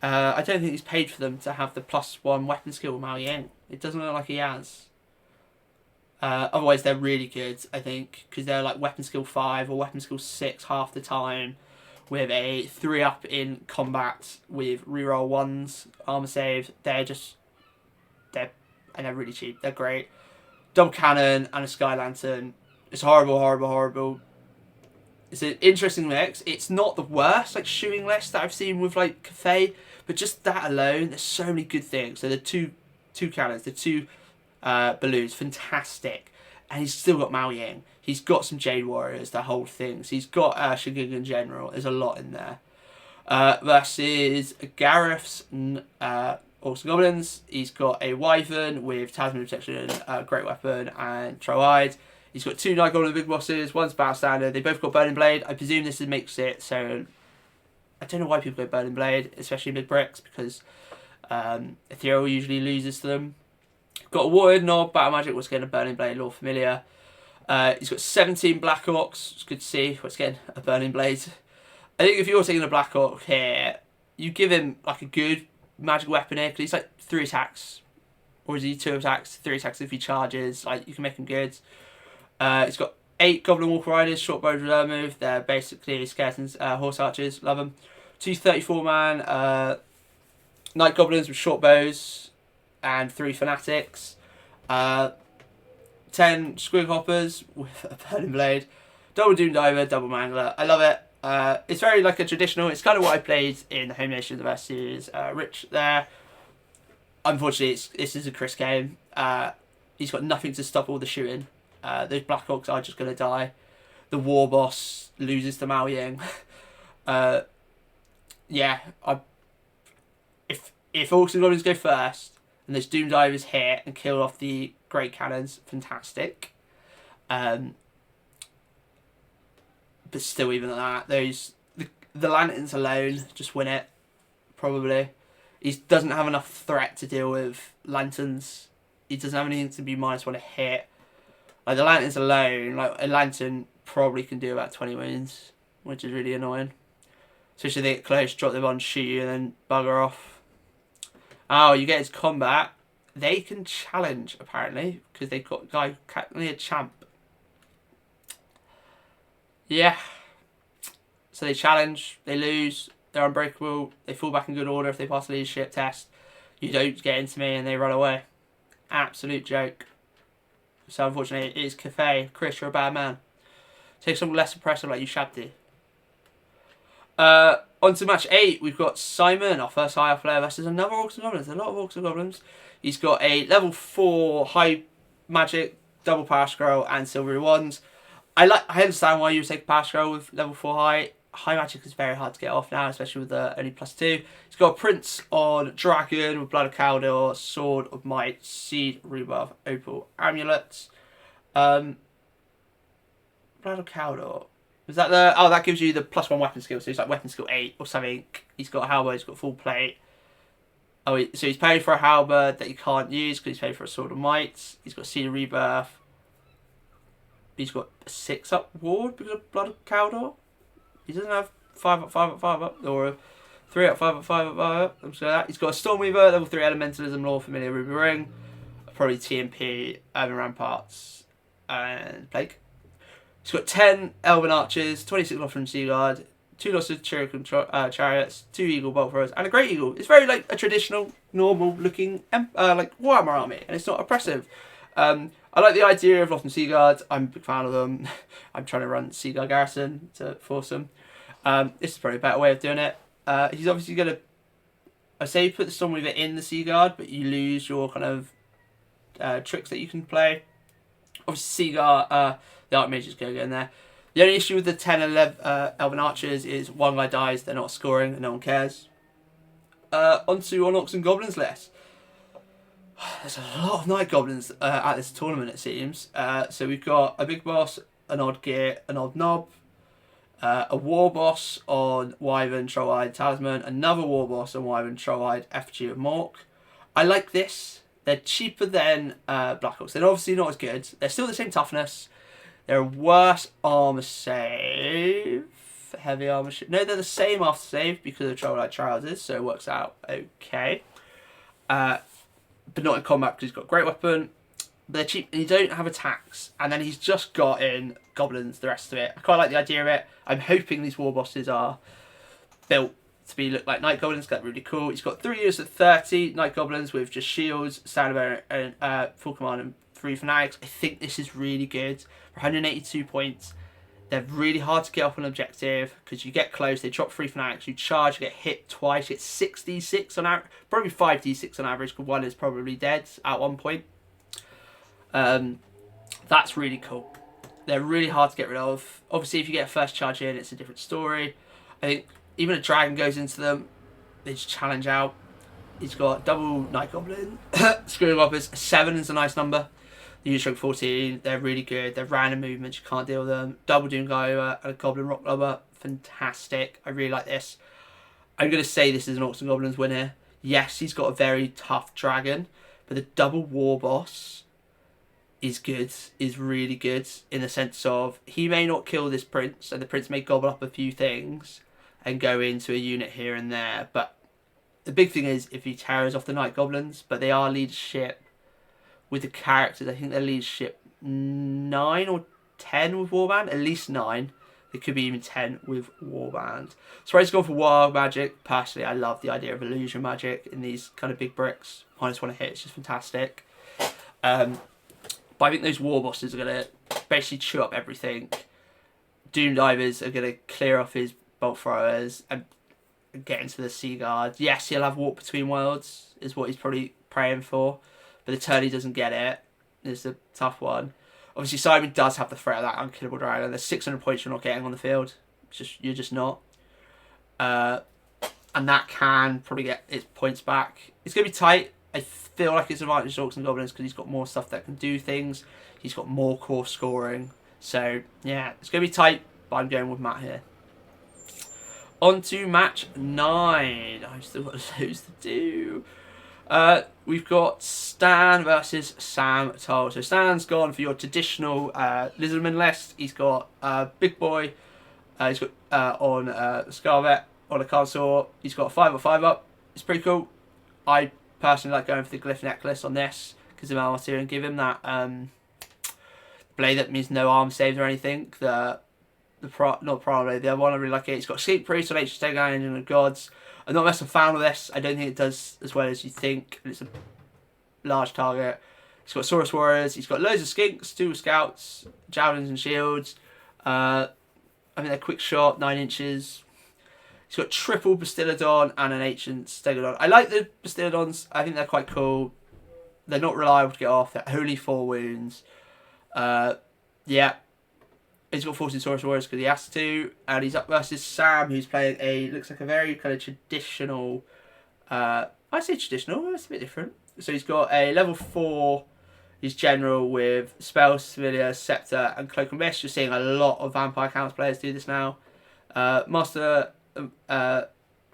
I don't think he's paid for them to have the +1 weapon skill with Mao Ying. It doesn't look like he has. Otherwise, they're really good, I think, because they're like weapon skill 5 or weapon skill 6 half the time, with a 3-up in combat with reroll 1s, armor save. They're really cheap. They're great. Double cannon and a sky lantern. It's horrible, horrible, horrible. It's an interesting mix. It's not the worst like shooting list that I've seen with like Cathay, but just that alone, there's so many good things. So the two cannons, the two balloons, fantastic, and he's still got Mao Ying. He's got some Jade Warriors, the whole things. He's got Shigungan General. There's a lot in there. Versus Gareth's Orcs and Goblins. He's got a Wyvern with Talisman Protection, Great Weapon, and Troide. He's got 2 Night Goblin big bosses. One's Battle Standard. They both got Burning Blade. I presume this makes it so. I don't know why people go Burning Blade, especially mid bricks, because Ethereal usually loses to them. Got a Warrior Knob, Battle Magic, what's getting a Burning Blade, Lore Familiar. He's got 17 Black Orcs. It's good to see what's getting a Burning Blade. I think if you're taking a Black Orc here, you give him like a good magic weapon here, because he's like 3 attacks. Or is he 2 attacks, 3 attacks if he charges. Like, you can make him good. He's got 8 Goblin Walker Riders, short bow reserve move. They're basically skeletons, horse archers, love them. 2 34-man Night Goblins with short bows and 3 Fanatics. 10 Squig Hoppers with a Burning Blade. Double Doom Diver, double Mangler. I love it. It's very like a traditional. It's kind of what I played in the Home Nation versus Rich there. Unfortunately, this is a Chris game. He's got nothing to stop all the shooting. Those Black Orcs are just going to die. The War Boss loses to Mao Ying. Yeah, if Orcs and Goblins go first, and those Doom Divers hit and kill off the Great Cannons, fantastic. But still, even at that, the Lanterns alone just win it, probably. He doesn't have enough threat to deal with Lanterns. He doesn't have anything to be -1 to hit. Like, the Lanterns alone, like, a Lantern probably can do about 20 wounds, which is really annoying. Especially if they get close, drop them on, shoot you, and then bugger off. Oh, you get his combat. They can challenge, apparently, because they've got a guy, a champ. Yeah. So they challenge, they lose, they're unbreakable, they fall back in good order if they pass the leadership test. You don't get into me, and they run away. Absolute joke. So unfortunately, it is Cathay. Chris, you're a bad man. Take something less impressive like you Shabdi. On to match 8, we've got Simon, our first high player, versus another Orcs and Goblins. A lot of Orcs and Goblins. He's got a level 4 high magic, double power scroll, and silvery wands. I understand why you would take a power scroll with level 4 high. High magic is very hard to get off now, especially with only +2. He's got a Prince on Dragon with Blood of Caldor, Sword of Might, Seed, Rebuff, Opal, Amulets. Blood of Caldor. Is that the... Oh, that gives you the +1 weapon skill, so he's like weapon skill 8 or something. He's got a halberd, he's got full plate. Oh, so he's paid for a halberd that he can't use because he's paid for a Sword of Might. He's got Seed of Rebirth. He's got a 6-up ward because of Blood of Caldor. He doesn't have 5-up, 5-up, 5-up, or a 3-up, 5-up, 5-up, 5-up. I'm sure that. He's got a Stormweaver, level 3 Elementalism, Lore Familiar, Ruby Ring. Probably TMP, Urban Ramparts, and Plague. He's got 10 Elven Archers, 26 Lothran Seaguard, 2 Lost Cherokee Chariots, 2 Eagle Bolt Throwers, and a Great Eagle. It's very like a traditional, normal looking like Warhammer army, and it's not oppressive. I like the idea of Lothran Seaguards. I'm a big fan of them. I'm trying to run Seaguard Garrison to force them. This is probably a better way of doing it. He's obviously going to... I say you put the Stormweaver in the Seaguard, but you lose your kind of tricks that you can play. Obviously, Seaguard, the Archmages go in there. The only issue with the 10 and 11 Elven Archers is one guy dies, they're not scoring, and no one cares. Onto Orcs and Goblins list. There's a lot of Night Goblins at this tournament, it seems. So we've got a Big Boss, an Odd Gear, an Odd Knob, a War Boss on Wyvern, Troll-Eyed, Talisman, another War Boss on Wyvern, Troll-Eyed, Effigy of Mork. I like this. They're cheaper than Black Orcs. They're obviously not as good. They're still the same toughness. They're a worse armor save. Heavy armor... No, they're the same after save because of Troll-Eyed Trousers, so it works out okay. But not in combat because he's got a great weapon. But they're cheap and you don't have attacks. And then he's just got in goblins, the rest of it. I quite like the idea of it. I'm hoping these war bosses are built to look like Night Goblins. That's really cool. He's got 3 units at 30 Night Goblins with just shields, standard and full command and 3 fanatics. I think this is really good. For 182 points, They're really hard to get up on objective because you get close, they drop 3 fanatics, you charge, you get hit twice, you get 6d6 on average, probably 5d6 on average because one is probably dead at one point. That's really cool. They're really hard to get rid of. Obviously, if you get first charge in, it's a different story. I think even a dragon goes into them, they just challenge out. He's got double Night Goblin, Screwing Robbers. 7 is a nice number. The usual 14, they're really good. They're random movements, you can't deal with them. Double Doom Gaia and a Goblin Rock Lubber, fantastic. I really like this. I'm going to say this is an Orcs and Goblins win here. Yes, he's got a very tough dragon, but the double War Boss is good, is really good in the sense of he may not kill this prince, and the prince may gobble up a few things and go into a unit here and there, but the big thing is if he tears off the Night Goblins, but they are leadership with the characters. I think they're leadership 9 or 10 with Warband, at least 9. It could be even 10 with Warband. So I just go for Wild Magic. Personally, I love the idea of illusion magic in these kind of big bricks. -1 hit, it's just fantastic. But I think those War Bosses are going to basically chew up everything. Doom Divers are going to clear off his Bolt Throwers and get into the Sea Guard. Yes, he'll have Walk Between Worlds, is what he's probably praying for. But the turn he doesn't get it. It's a tough one. Obviously, Simon does have the threat of that unkillable dragon. There's 600 points you're not getting on the field. You're just not. And that can probably get its points back. It's going to be tight. I feel like it's an advantage to Orcs and Goblins because he's got more stuff that can do things. He's got more core scoring. So, yeah, it's going to be tight, but I'm going with Matt here. On to match 9. I've still got loads to do. We've got Stan versus Sam Toal. So Stan's gone for your traditional Lizardmen list. He's got Big Boy. He's got on Scarvet on a Consort. He's got a 5 or 5 up. It's pretty cool. I personally like going for the Glyph Necklace on this because of Armor and give him that blade that means no arm saves or anything. The other one I really like it. It's got Sleep Priest on H Stego Engine of Gods. I'm not messing fan with this. I don't think it does as well as you think. And it's a large target. He's got Saurus Warriors. He's got loads of Skinks, 2 Scouts, Javelins and Shields. I think they're quick shot, 9 inches. He's got triple Bastillodon and an ancient Stegodon. I like the Bastillodons. I think they're quite cool. They're not reliable to get off. They're only 4 wounds. Yeah. He's got 14 Saurus Warriors because he has to. And he's up versus Sam, who's playing looks like a very kind of traditional... I say traditional, it's a bit different. So he's got a level 4... He's general with Spells, Familiar, Scepter, and Cloak and Mist. You're seeing a lot of Vampire Counts players do this now. Master...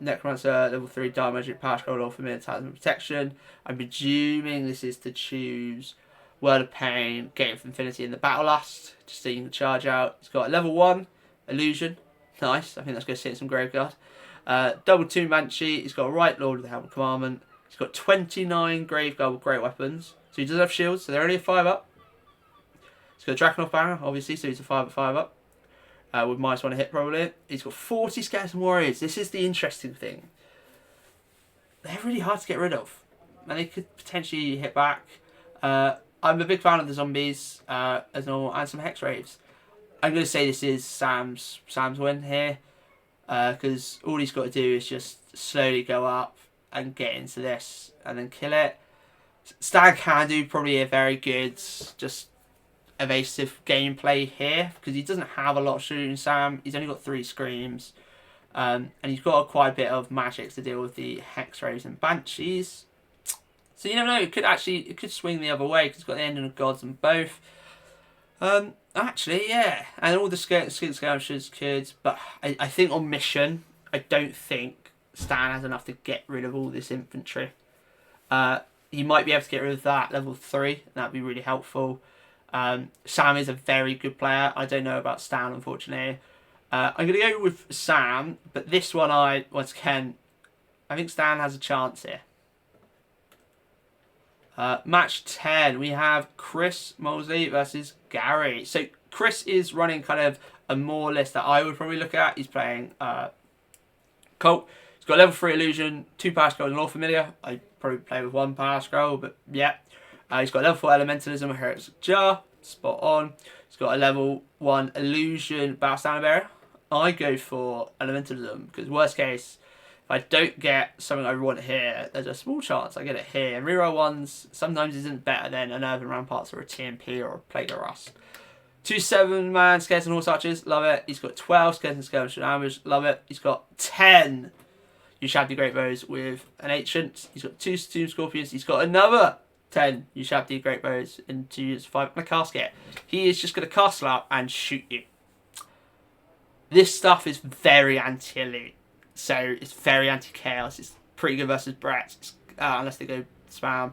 Necromancer, level 3, Dark Magic, Pash, Gold, Familiar, Talisman, Protection. I'm presuming this is to choose... Word of Pain, Gate of Infinity, and the Battle Lust, just so you can charge out. It's got a level 1, Illusion, nice, I think that's going to sit in some Graveguard. Double 2 Banshee, he's got a Right Lord with the Helm of Commandment. He's got 29 Graveguard with Great Weapons, so he does have shields, so they're only a 5 up. He's got a Drakenhof Banner, obviously, so he's a 5 up, with -1 to hit probably. He's got 40 Skeleton Warriors. This is the interesting thing. They're really hard to get rid of, and they could potentially hit back. I'm a big fan of the zombies as normal and some Hex Raves. I'm going to say this is Sam's win here because all he's got to do is just slowly go up and get into this and then kill it. Stan can do probably a very good just evasive gameplay here because he doesn't have a lot of shooting Sam. He's only got 3 Screams and he's got quite a bit of magic to deal with the Hex Raves and Banshees. So you never know, it could swing the other way because it's got the Ending of Gods and both. Actually, yeah. And all the skin skirmishers could, but I think on mission, I don't think Stan has enough to get rid of all this infantry. He might be able to get rid of that level 3, and that'd be really helpful. Sam is a very good player. I don't know about Stan, unfortunately. I'm going to go with Sam, but this one I think Stan has a chance here. Match 10, we have Chris Mosley versus Gary. So Chris is running kind of a more list that I would probably look at. He's playing Colt. He's got level 3 Illusion, 2 Power Scrolls and All Familiar. I probably play with 1 Power Scroll, but yeah. He's got level 4 Elementalism, a Heretic Jar. Spot on. He's got a level 1 illusion battle standard bearer. I go for elementalism because worst case, if I don't get something I want here, there's a small chance I get it here. And reroll ones sometimes isn't better than an Urban Ramparts or a TMP or a Plague of Rust. 2 7-man Skeleton Horse Archers, love it. He's got 12 Skeleton Skirmish and Ambush, love it. He's got 10 Ushabti Great Bows with an Ancient. He's got 2 Tomb Scorpions. He's got another 10 Ushabti Great Bows and 2 use 5 and a casket. He is just going to castle out and shoot you. This stuff is very anti-elite. So it's very anti-chaos. It's pretty good versus Brett. Unless they go spam.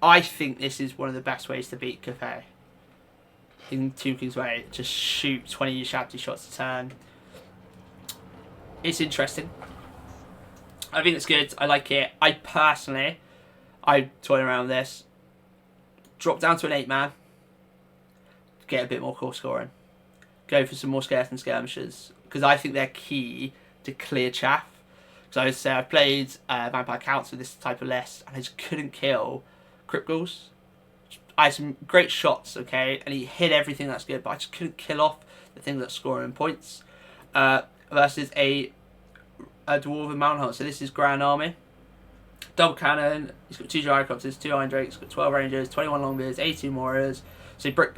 I think this is one of the best ways to beat Cathay. In Tomb King's way, just shoot 20 Ushabti shots a turn. It's interesting. I think it's good. I like it. I toy around with this. Drop down to an 8-man. Get a bit more core scoring. Go for some more skeleton skirmishers because I think they're key to clear chaff. Because I would say I've played Vampire Counts with this type of list and I just couldn't kill Crypt Ghouls. I had some great shots, okay, and he hit everything that's good, but I just couldn't kill off the things that's scoring points. Versus a Dwarven Mountain Hunter. So this is Grand Army. Double cannon. He's got 2 Gyrocopters, 2 Iron Drakes, got 12 Rangers, 21 Longbeards, 18 Warriors. So brick.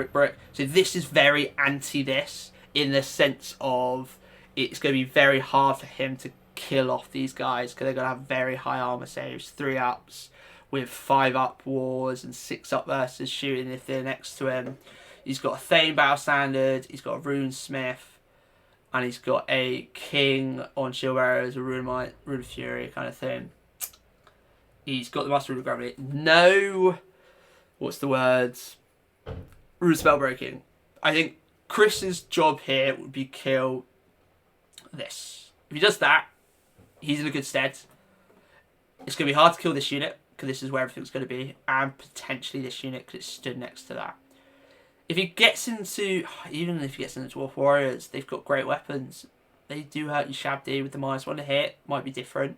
So this is very anti-this in the sense of it's going to be very hard for him to kill off these guys because they're going to have very high armor saves, 3 ups with 5 up wars and 6 up versus shooting if they're next to him. He's got a Thane Battle Standard, he's got a Rune Smith, and he's got a King on Shield Arrows, a Rune of Fury kind of thing. He's got the Master Rune of Gravity. No, what's the words? Rune Spell Breaking. I think Chris's job here would be kill this. If he does that, he's in a good stead. It's going to be hard to kill this unit, because this is where everything's going to be, and potentially this unit because it stood next to that. If he gets into, even if he gets into Dwarf Warriors, they've got great weapons. They do hurt you Shabdi with the -1 to hit, might be different.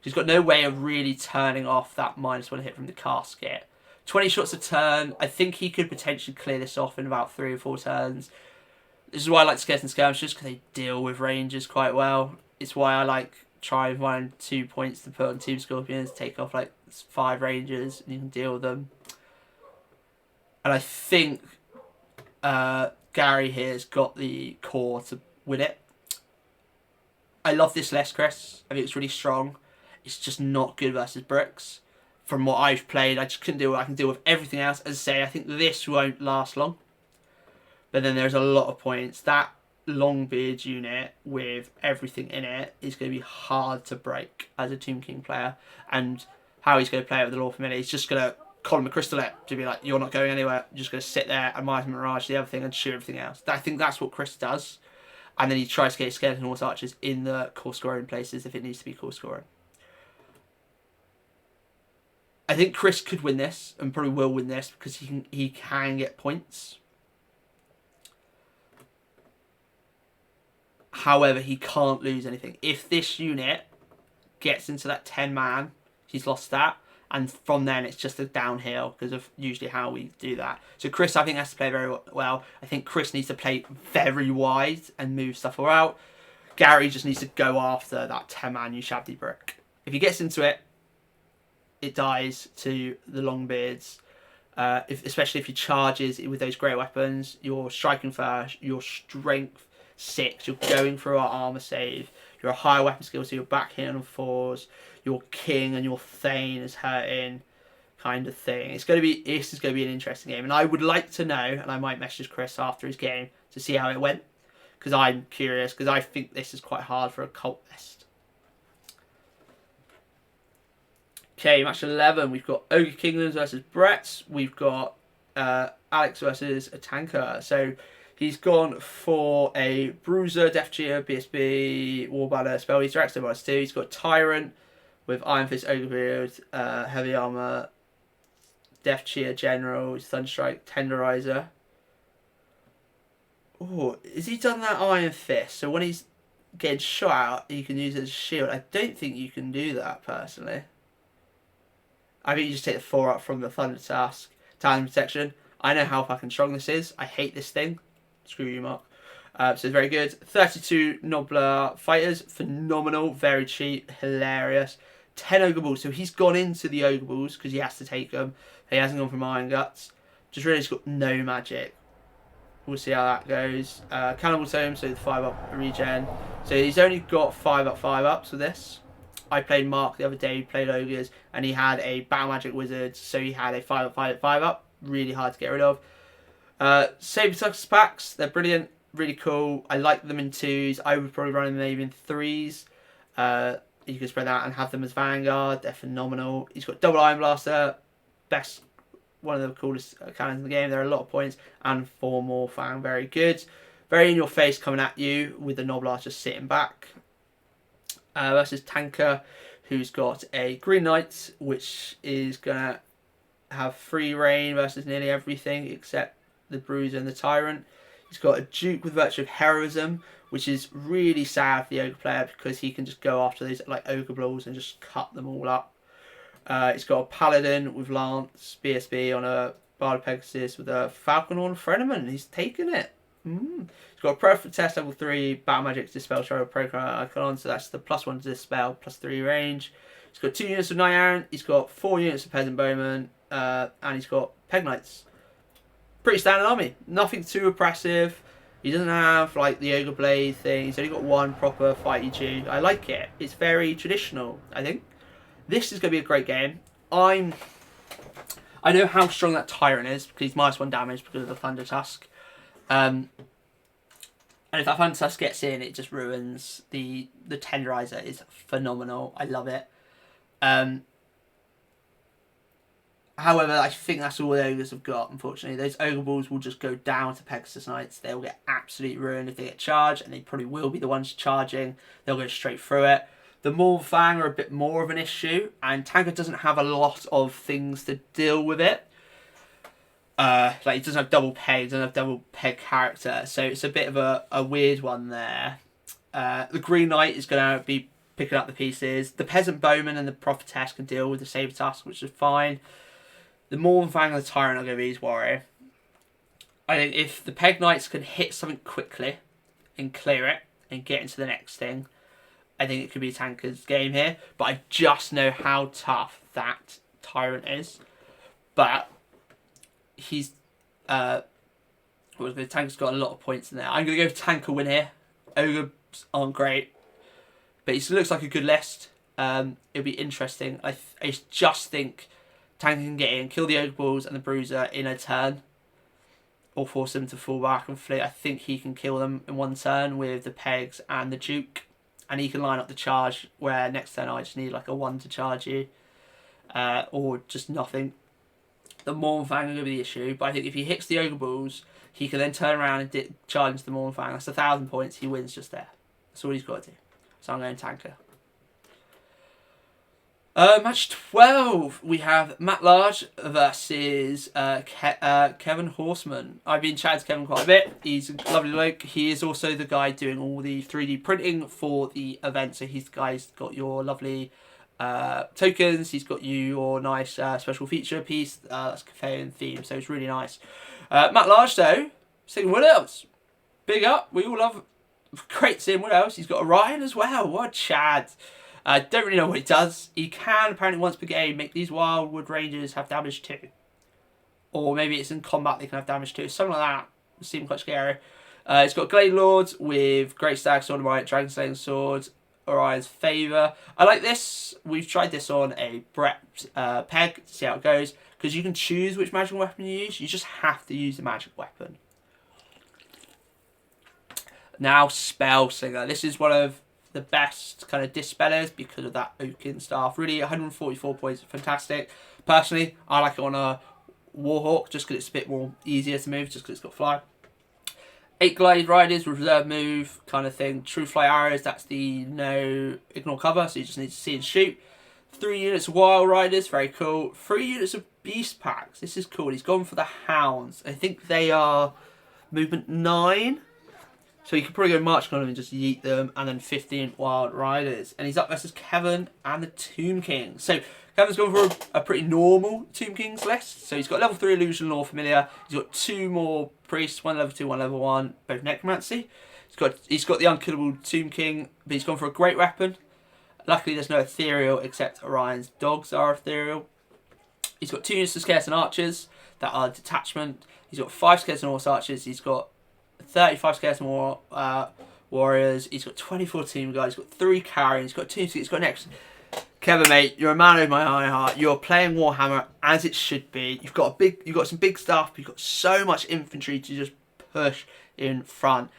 He's got no way of really turning off that -1 hit from the casket. 20 shots a turn, I think he could potentially clear this off in about 3 or 4 turns. This is why I like Skeleton Skirmishers, because they deal with Rangers quite well. It's why I like try and find 2 points to put on Tomb Scorpions, take off like 5 Rangers, and you can deal with them. And I think Gary here's got the core to win it. I love this list, Chris. I think it's really strong. It's just not good versus bricks. From what I've played, I just couldn't deal with it. I can deal with everything else. As I say, I think this won't last long. But then there's a lot of points. That Longbeard unit with everything in it is going to be hard to break as a Tomb King player. And how he's going to play it with the Law Familiar, he's just going to column a Crystallet to be like, you're not going anywhere. You're just going to sit there and Might Mirage the other thing and shoot everything else. I think that's what Chris does. And then he tries to get Skeleton Horse Archers in the core scoring places if it needs to be core scoring. I think Chris could win this and probably will win this because he can get points. However, he can't lose anything. If this unit gets into that 10-man, he's lost that. And from then, it's just a downhill because of usually how we do that. So Chris, I think, has to play very well. I think Chris needs to play very wide and move stuff out. Gary just needs to go after that 10-man Ushabti brick. If he gets into it, it dies to the Longbeards. Especially if he charges with those great weapons. You're striking first, your strength 6, you're going for our armor save. You're a higher weapon skill, so you're back hitting on 4s. Your King and your Thane is hurting, kind of thing. This is going to be an interesting game, and I would like to know, and I might message Chris after his game to see how it went, because I'm curious, because I think this is quite hard for a cult list. Okay, match 11. We've got Ogre Kingdoms versus Brett. We've got Alex versus a tanker. So he's gone for a Bruiser, Death Cheer, BSB, Warbanner, Spell Eater, X, -2. He's got Tyrant with Iron Fist, Ogre Beard, Heavy Armor, Death Cheer, General, Thunderstrike, Tenderizer. Oh, has he done that Iron Fist? So when he's getting shot out, you can use it as a shield. I don't think you can do that, personally. I think you just take the 4 up from the Thunder Task. Talent Protection. I know how fucking strong this is. I hate this thing. Screw you, Mark. So it's very good. 32 Nobbler fighters. Phenomenal. Very cheap. Hilarious. 10 Ogre Balls. So he's gone into the Ogre Balls because he has to take them. He hasn't gone from Iron Guts. Just really, he's got no magic. We'll see how that goes. Cannibal Tome, so the 5-up regen. So he's only got 5-ups with this. I played Mark the other day, he played Ogres, and he had a Battle Magic Wizard, so he had a 5-up. Really hard to get rid of. Saber-Tusk packs, they're brilliant, really cool. I like them in 2s. I would probably run them maybe in 3s. You can spread that and have them as Vanguard. They're phenomenal. He's got double Iron Blaster, one of the coolest cannons in the game. There are a lot of points, and 4 more Fang, very good. Very in your face coming at you with the Nobbler just sitting back. Versus Tanker, who's got a Green Knight, which is going to have free reign versus nearly everything except the Bruiser and the Tyrant. He's got a Duke with Virtue of Heroism, which is really sad for the Ogre player because he can just go after these like Ogre Balls and just cut them all up. He's got a Paladin with Lance, BSB on a Bard of Pegasus with a Falcon Horn Freneman. He's taken it. He's got a Perfect Test level 3, Battle Magic Dispel Shadow Program Icon, so that's the +1 to Dispel, +3 range. He's got 2 units of Knight Errant, he's got 4 units of Peasant Bowman, and he's got Peg Knights. Pretty standard army, nothing too oppressive. He doesn't have like the Ogre Blade thing, he's only got 1 proper fighty Jew. I like it, it's very traditional, I think. This is going to be a great game. I know how strong that Tyrant is because he's -1 damage because of the Thunder Tusk. And if that Thunder Tusk gets in, it just ruins the Tenderizer. Is phenomenal. I love it. However, I think that's all the Ogres have got, unfortunately. Those Ogre Balls will just go down to Pegasus Knights. They'll get absolutely ruined if they get charged, and they probably will be the ones charging. They'll go straight through it. The Morn Fang are a bit more of an issue, and Tanker doesn't have a lot of things to deal with it. Like, he doesn't have double peg, doesn't have double peg character, so it's a bit of a weird one there. The Green Knight is going to be picking up the pieces. The Peasant Bowman and the Prophetess can deal with the Saber Tusk, which is fine. The Morn Fang and the Tyrant are going to be his worry. I think if the Peg Knights can hit something quickly and clear it and get into the next thing, I think it could be Tanker's game here. But I just know how tough that Tyrant is. But he's Tanker's got a lot of points in there. I'm going to go for Tanker win here. Ogres aren't great, but it looks like a good list. It'll be interesting. I just think Tanker can get in, kill the Ogre Balls and the Bruiser in a turn, or force them to fall back and flee. I think he can kill them in 1 turn with the Pegs and the Duke, and he can line up the charge where next turn I just need like a 1 to charge you, or just nothing. The Morn Fang are going to be the issue, but I think if he hits the Ogre Balls, he can then turn around and charge into the Morn Fang. That's 1,000 points. He wins just there. That's all he's got to do. So I'm going Tanker. Match 12. We have Matt Large versus Kevin Horseman. I've been chatting to Kevin quite a bit. He's a lovely bloke. He is also the guy doing all the 3D printing for the event. So he's the guy who's got your lovely tokens. He's got you your nice special feature piece. That's Cathay and theme. So it's really nice. Matt Large though, singing Wood Elves. Big up. We all love great seeing Wood Elves. He's got Orion as well. What a Chad. Don't really know what he does. He can, apparently once per game, make these Wildwood Rangers have damage 2. Or maybe it's in combat they can have damage 2. Something like that. It seems quite scary. He's got Glade Lords with Great Stag Sword, Orion, Dragon Slaying Sword, Orion's Favour. I like this. We've tried this on a Brett Peg to see how it goes. Because you can choose which magical weapon you use. You just have to use the magic weapon. Now, Spell Slinger. This is one of the best kind of dispellers because of that Oaken Staff. Really, 144 points, fantastic. Personally, I like it on a Warhawk just because it's a bit more easier to move, just because it's got fly. 8 Glide Riders with reserve move kind of thing. True Fly Arrows, that's the no ignore cover, so you just need to see and shoot. 3 units of Wild Riders, very cool. 3 units of Beast Packs, this is cool. He's gone for the Hounds. I think they are movement 9. So he could probably go march on them and just yeet them, and then 15 wild riders. And he's up versus Kevin and the Tomb King. So Kevin's gone for a pretty normal Tomb Kings list. So he's got level 3 illusion lore familiar. He's got 2 more priests, 1 level 2, 1 level 1, both necromancy. He's got the unkillable Tomb King, but he's gone for a great weapon. Luckily there's no ethereal, except Orion's dogs are ethereal. He's got 2 units of skeleton archers that are detachment. He's got 5 skeleton horse archers. He's got 35 skeleton warriors. He's got 24 team guys. He's got 3 carrying. He's got 2. He's got next. Kevin, mate, you're a man of my iron heart. You're playing Warhammer as it should be. You've got some big stuff. You've got so much infantry to just push in front.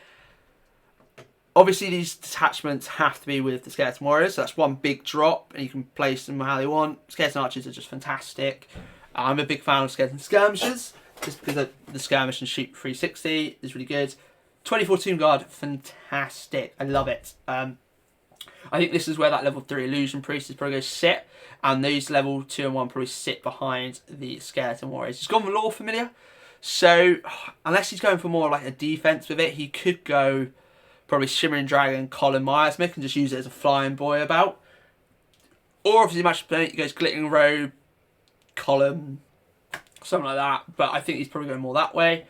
Obviously, these detachments have to be with the skeleton warriors. So that's one big drop, and you can place them how they want. Skeleton archers are just fantastic. I'm a big fan of skeleton skirmishers, just because the skirmish and shoot 360 is really good. 24 Tomb Guard, fantastic. I love it. I think this is where that level 3 illusion priest is probably going to sit, and these level 2 and 1 probably sit behind the skeleton warriors. He's gone for lore familiar, so unless he's going for more like a defense with it, he could go probably Shimmering Dragon, Colin Myersmith, and just use it as a flying boy about. Or if he's a match opponent, he goes Glittering Robe, Column, something like that. But I think he's probably going more that way.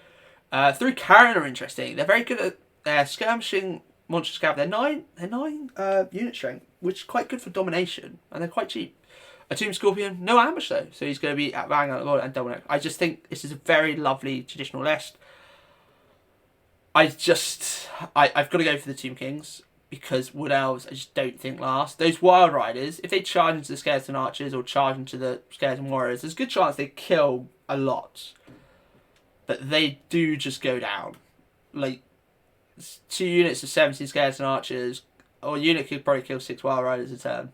3 Karen are interesting. They're very good at skirmishing monster scav. They're 9 unit strength, which is quite good for domination, and they're quite cheap. A Tomb Scorpion, no ambush though, so he's going to be at bang out the board and double neck. I just think this is a very lovely traditional list. I've got to go for the Tomb Kings, because Wood Elves I just don't think last. Those Wild Riders, if they charge into the Skeleton Archers or charge into the Skeleton Warriors, there's a good chance they kill a lot. But they do just go down. Like, 2 units of 17 Skeleton Archers, or a unit could probably kill 6 Wild Riders a turn.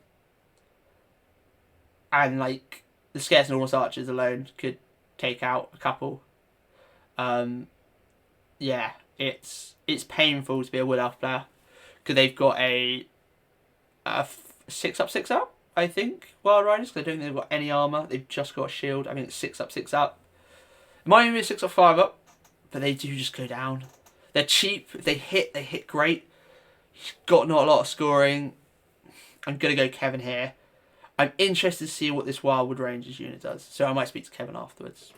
And, like, the Skeleton Horse Archers alone could take out a couple. Yeah, it's painful to be a Wood Elf player, because they've got a 6 up, 6 up, I think, Wild Riders, because I don't think they've got any armour. They've just got a shield. I mean, it's 6 up, 6 up. It might even be a 6 up, 5 up, but they do just go down. They're cheap. If they hit great. He's got not a lot of scoring. I'm going to go Kevin here. I'm interested to see what this Wildwood Rangers unit does, so I might speak to Kevin afterwards.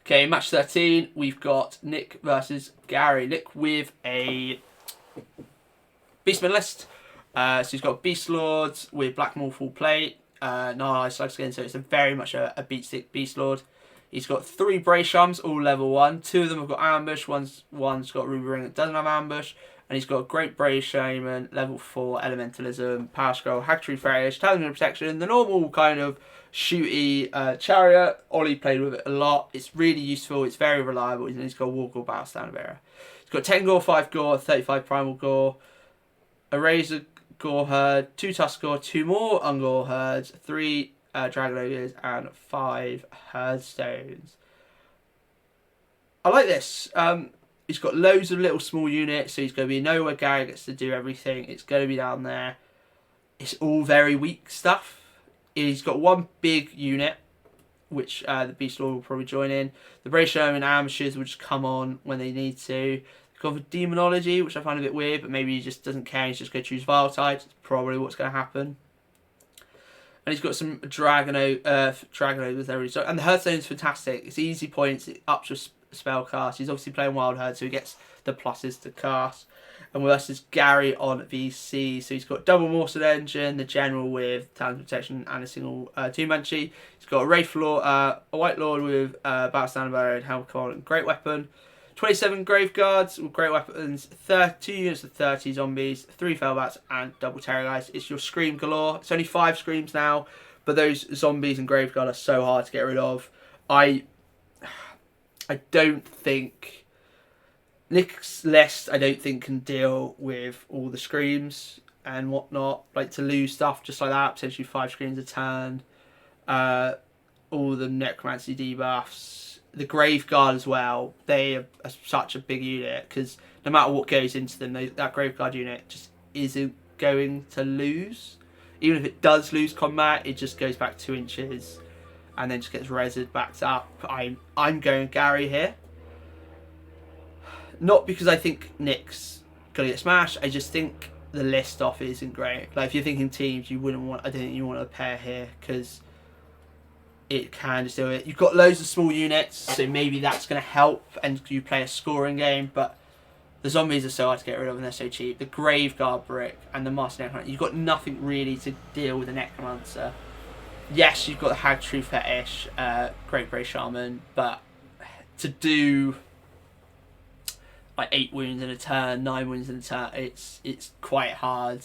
Okay, match 13, we've got Nick versus Gary. Nick with a Beastmen list. So he's got Beast Lords with Black Full Plate, no slugs again, so it's very much a beat stick Beast Lord. He's got 3 Brace Arms, all level 1. 2 of them have got ambush, one's got Ruby Ring that doesn't have ambush. And he's got a Great Brace Shaman, level 4, Elementalism, Power Scroll, Hack-Tree Fetish, Talisman of Protection, the normal kind of shooty Chariot. Ollie played with it a lot. It's really useful, it's very reliable, and he's got War Gore Battle Stand Bearer. He's got 10 Gore, 5 Gore, 35 Primal Gore, a Razor Gore Herd, 2 Tusk Gore, 2 more Ungore Herds, 3 Dragon Ogres, and 5 Herdstones. I like this. He's got loads of little small units, so he's going to be nowhere Gary gets to do everything. It's going to be down there. It's all very weak stuff. He's got 1 big unit, which the Beast Lord will probably join in. The Brace Shaman and Ambushes will just come on when they need to. He's gone for Demonology, which I find a bit weird, but maybe he just doesn't care. He's just going to choose Vile Types. It's probably what's going to happen. And he's got some Dragon Ogres there. And the Herdstone's fantastic. It's easy points. It ups your spell cast. He's obviously playing Wild Herd, so he gets the pluses to cast. And versus Gary on VC, so he's got double Morsel Engine, the General with Talent Protection, and a single Tomb Banshee. He's got a Wraith Lord, a White Lord with Battle Stand Bearer and Helm Command and Great Weapon. 27 Graveguards with Great Weapons, 2 units of 30 zombies, 3 Fellbats, and double Terrorgeist. It's your Scream galore. It's only 5 Screams now, but those zombies and Graveguard are so hard to get rid of. I don't think Nick's list, I don't think, can deal with all the Screams and whatnot. Like, to lose stuff just like that, potentially 5 Screams a turn. All the Necromancy debuffs. The Graveguard as well. They are such a big unit, because no matter what goes into them, that Graveguard unit just isn't going to lose. Even if it does lose combat, it just goes back 2 inches and then just gets rezzed back up. I'm going Gary here. not because I think Nick's gonna get smashed. I just think the list off isn't great. Like if you're thinking teams, you wouldn't want. I don't think you want a pair here because it can just do it. You've got loads of small units, so maybe that's gonna help, and you play a scoring game. But the zombies are so hard to get rid of, and they're so cheap. The Graveguard brick and the Master Necromancer. You've got nothing really to deal with the Necromancer. Yes, you've got the Hag True Fetish, Great Grey Shaman, but to do like 8 wounds in a turn, 9 wounds in a turn, it's quite hard.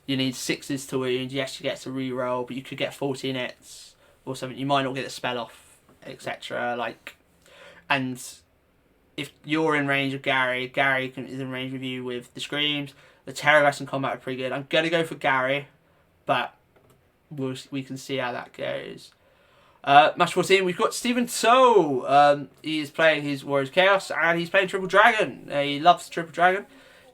You need 6s to wound. Yes, you get to reroll, but you could get 14 hits or something. You might not get the spell off, etc. Like, and if you're in range of Gary is in range of you with the Screams. The Terrorless in combat are pretty good. I'm gonna go for Gary, but we can see how that goes. Match 14, we've got Stephen Toal. He's playing his Warriors Chaos, and he's playing Triple Dragon. He loves Triple Dragon.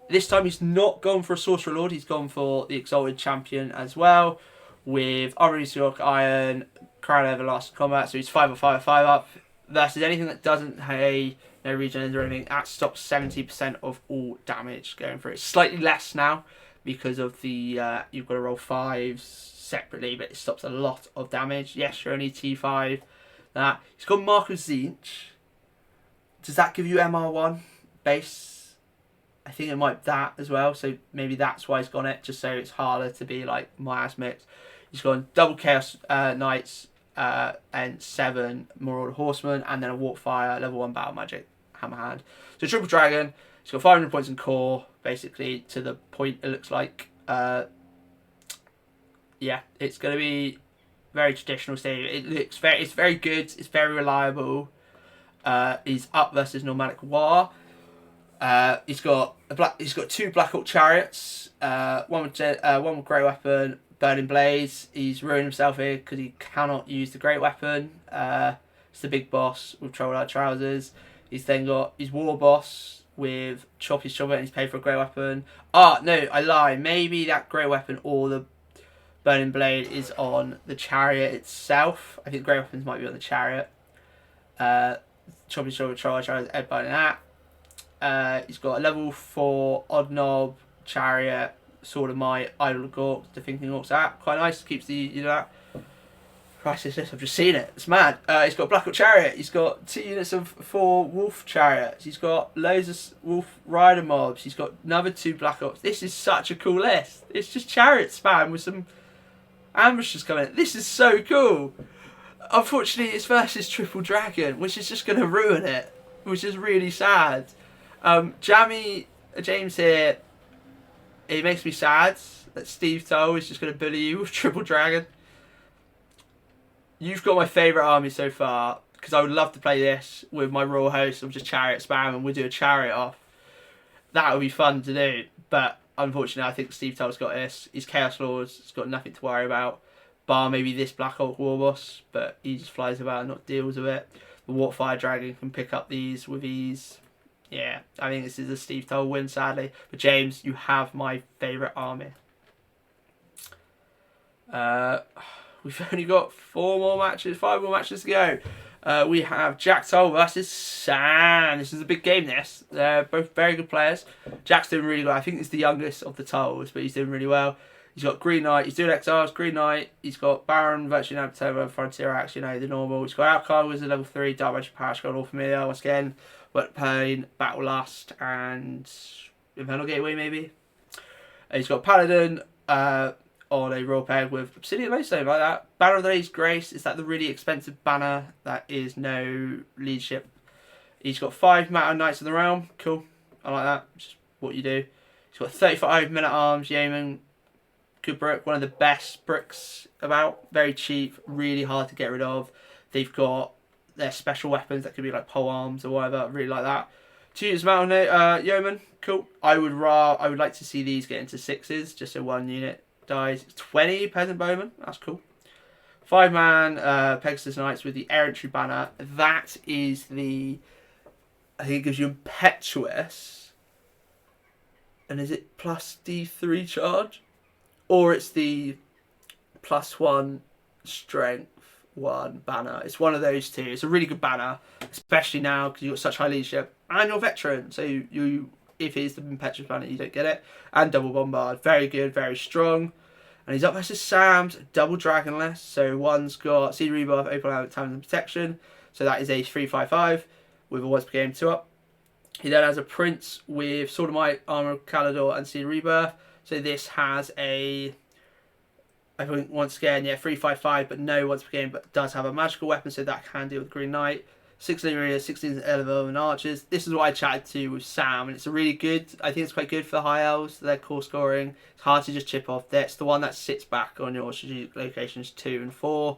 This time he's not gone for a Sorcerer Lord, he's gone for the Exalted Champion as well, with Armory York Iron, Crown Everlasting Combat, so he's 5 up, 5 up, 5 up. Versus anything that doesn't have no regens or anything, that stops 70% of all damage going through. It's slightly less now because of the you've got to roll 5s separately, but it stops a lot of damage. Yes, you're only T5. That he's got Mark of Zinch. Does that give you MR1 base? I think it might that as well. So maybe that's why he's gone it, just so it's harder to be like Miasmix. He's gone double Chaos Knights and 7 Marauder Horsemen, and then a Warpfire level 1 Battle Magic Hammerhand. So Triple Dragon. He's got 500 points in core, basically to the point it looks like. Yeah, it's going to be very traditional stage. It's very good. It's very reliable. He's up versus Nomadic War. He's got 2 Black Hawk Chariots. One with Great Weapon, Burning Blaze. He's ruined himself here because he cannot use the Great Weapon. It's the big boss with Troll Light Trousers. He's then got his War Boss with Choppy's Chopper, and he's paid for a Great Weapon. Oh no, I lie. Maybe that Great Weapon or the Burning Blade is on the chariot itself. I think Great Weapons might be on the chariot. Choppy's Chopper, Troll Light Trousers, headbutting that. He's got a level 4 Odd Knob Chariot, Sword of Might, Idol of Orcs, the Thinking Orcs. That quite nice. Keeps the that. Crisis list. I've just seen it. It's mad. He's got Black Hawk Chariot. He's got 2 units of 4 Wolf Chariots. He's got loads of Wolf Rider mobs. He's got another 2 Black Ops. This is such a cool list. It's just chariot spam with some ambushers coming in. This is so cool. Unfortunately, it's versus Triple Dragon, which is just going to ruin it, which is really sad. James here, it makes me sad that Steve Toal is just going to bully you with Triple Dragon. You've got my favourite army so far, because I would love to play this with my Royal Host of just chariot spam, and we'll do a chariot off. That would be fun to do, but unfortunately I think Steve Toal's got this. He's Chaos Lords, he's got nothing to worry about, bar maybe this Black Hawk War Boss, but he just flies about and not deals with it. The Warpfire Dragon can pick up these with ease. Yeah, I think this is a Steve Toal win, sadly. But James, you have my favourite army. We've only got 5 more matches to go. We have Jack Toal versus Sam. This is a big game, this. They're both very good players. Jack's doing really well. I think he's the youngest of the Toals, but he's doing really well. He's got Green Knight. He's doing Exiles, Green Knight. He's got Baron, Virtue Navigator, Frontier Axe, the normal. He's got Outcard, Wizard level 3, Dark Magic Pash, got All Familiar, once again. Wet Pain, Battle Lust, and Infernal Gateway, maybe. He's got Paladin on a Royal Peg with Obsidian Loadstone, like that. Banner of the Day's Grace is that the really expensive banner that is no leadership. He's got 5 Matter Knights of the Realm. Cool. I like that. Just what you do. He's got 35 Men at Arms, Yeoman. Good brick. One of the best bricks about. Very cheap. Really hard to get rid of. They've got their special weapons that could be like pole arms or whatever. I really like that. 2 units Mountain Yeoman. Cool. I would like to see these get into 6s, just so 1 unit dies. 20 Peasant Bowman. That's cool. 5-man Pegasus Knights with the Errantry banner. That is the, I think it gives you Impetuous. And is it plus D3 charge? Or it's the +1 strength 1 banner. It's one of those two. It's a really good banner, especially now because you've got such high leadership. and your veteran. So you if he's the impetuous planet, you don't get it. And double bombard, very good, very strong. And he's up versus Sam's double dragonless. So one's got seed rebuff, open out time and protection. So that is a 3/5/5 with a once per game 2-up. He then has a prince with Sword of Might, Armor of Calidor, and seed rebirth. So this has a, I think once again, yeah, 3/5/5, but no once per game, but does have a magical weapon, so that can deal with Green Knight. 16 area, 16 Elves and Archers. This is what I chatted to with Sam, and it's a really good, I think it's quite good for the High Elves, their core scoring. It's hard to just chip off. That's the one that sits back on your strategic locations 2 and 4.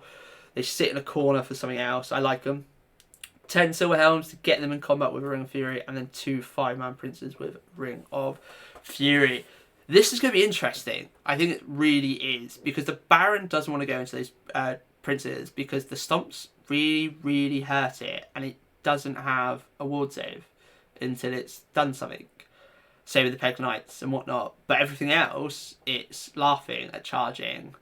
They sit in a corner for something else. I like them. 10 Silver Helms to get them in combat with a Ring of Fury, and then 2 5-man princes with Ring of Fury. This is going to be interesting. I think it really is, because the Baron doesn't want to go into those princes because the stomps really hurt it, and it doesn't have a ward save until it's done something. Same with the Peg Knights and whatnot, but everything else, it's laughing at charging.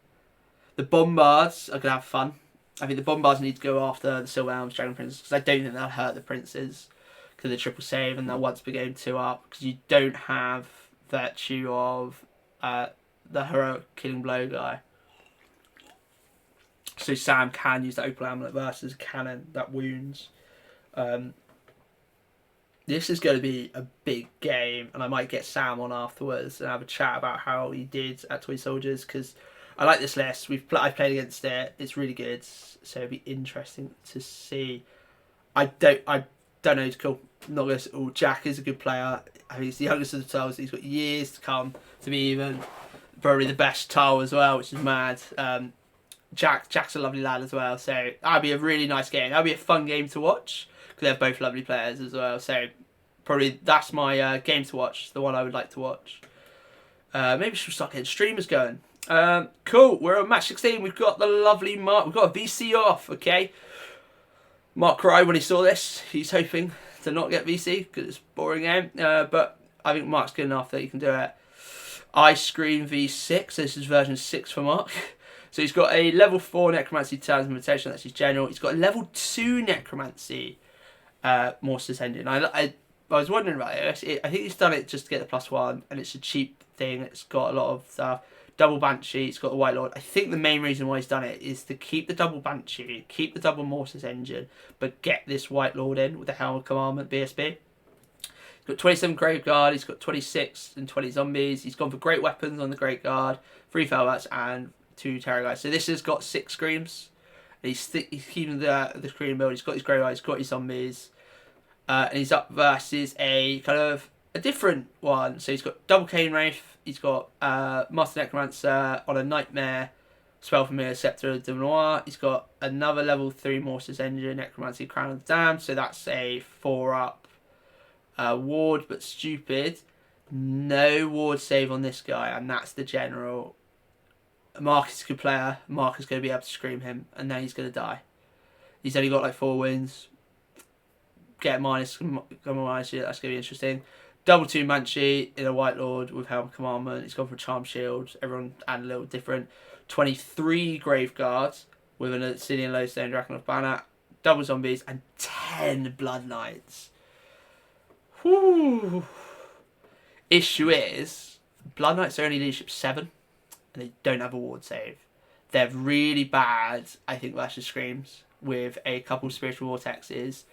The Bombards are going to have fun. I think the Bombards need to go after the Silver Elms, Dragon Princes, because I don't think they'll hurt the Princes because of the triple save and they'll once per game 2-up, because you don't have virtue of the heroic killing blow guy. So Sam can use the Opal Amulet versus cannon that wounds. This is going to be a big game, and I might get Sam on afterwards and have a chat about how he did at Toy Soldiers, because I like this list. I've played against it. It's really good, so it'll be interesting to see. I don't know. It's cool. I'm not going to. Jack is a good player. I think he's the youngest of the tiles. He's got years to come to be even probably the best tile as well, which is mad. Jack's a lovely lad as well, so that'll be a really nice game. That'll be a fun game to watch because they're both lovely players as well. So probably that's my game to watch. The one I would like to watch. Maybe we should start getting streamers going. Cool. We're on match 16. We've got the lovely Mark. We've got a VC off. Okay. Mark cried when he saw this. He's hoping to not get VC because it's a boring game. But I think Mark's good enough that he can do it. Ice Scream V6. This is version 6 for Mark. So he's got a level 4 Necromancy Talisman Mutation, that's his general. He's got a level 2 Necromancy Mortis Engine. I was wondering about it. I think he's done it just to get the +1, and it's a cheap thing. It's got a lot of stuff. Double Banshee, it's got the White Lord. I think the main reason why he's done it is to keep the double Banshee, keep the double Mortis Engine, but get this White Lord in with the Helm of Commandment BSB. He's got 27 Grave Guard, he's got 26 and 20 zombies. He's gone for great weapons on the Great Guard, 3 Felbats and 2 Terror Guys. So this has got 6 Screams. He's keeping the Scream build. He's got his Grey Guys, he's got his zombies. And he's up versus a kind of a different one. So he's got double Cane Wraith. He's got Master Necromancer on a Nightmare, Spell Familiar, Scepter de Noir. He's got another level 3 Mortis Engine, Necromancy, Crown of the Damned. So that's a 4-up ward, but stupid. No ward save on this guy, and that's the general. Mark is a good player. Mark is going to be able to scream him, and then he's going to die. He's only got like 4 wins. Get minus, yeah, that's going to be interesting. Double 2 Banshee in a White Lord with Helm of Commandment. He's gone for Charm Shield. Everyone and a little different. 23 Grave Guards with an Obsidian Lodestone Dragon of Banner. Double Zombies and 10 Blood Knights. Whew. Issue is, Blood Knights are only leadership 7 and they don't have a ward save. They're really bad, I think, versus Screams with a couple Spiritual Vortexes.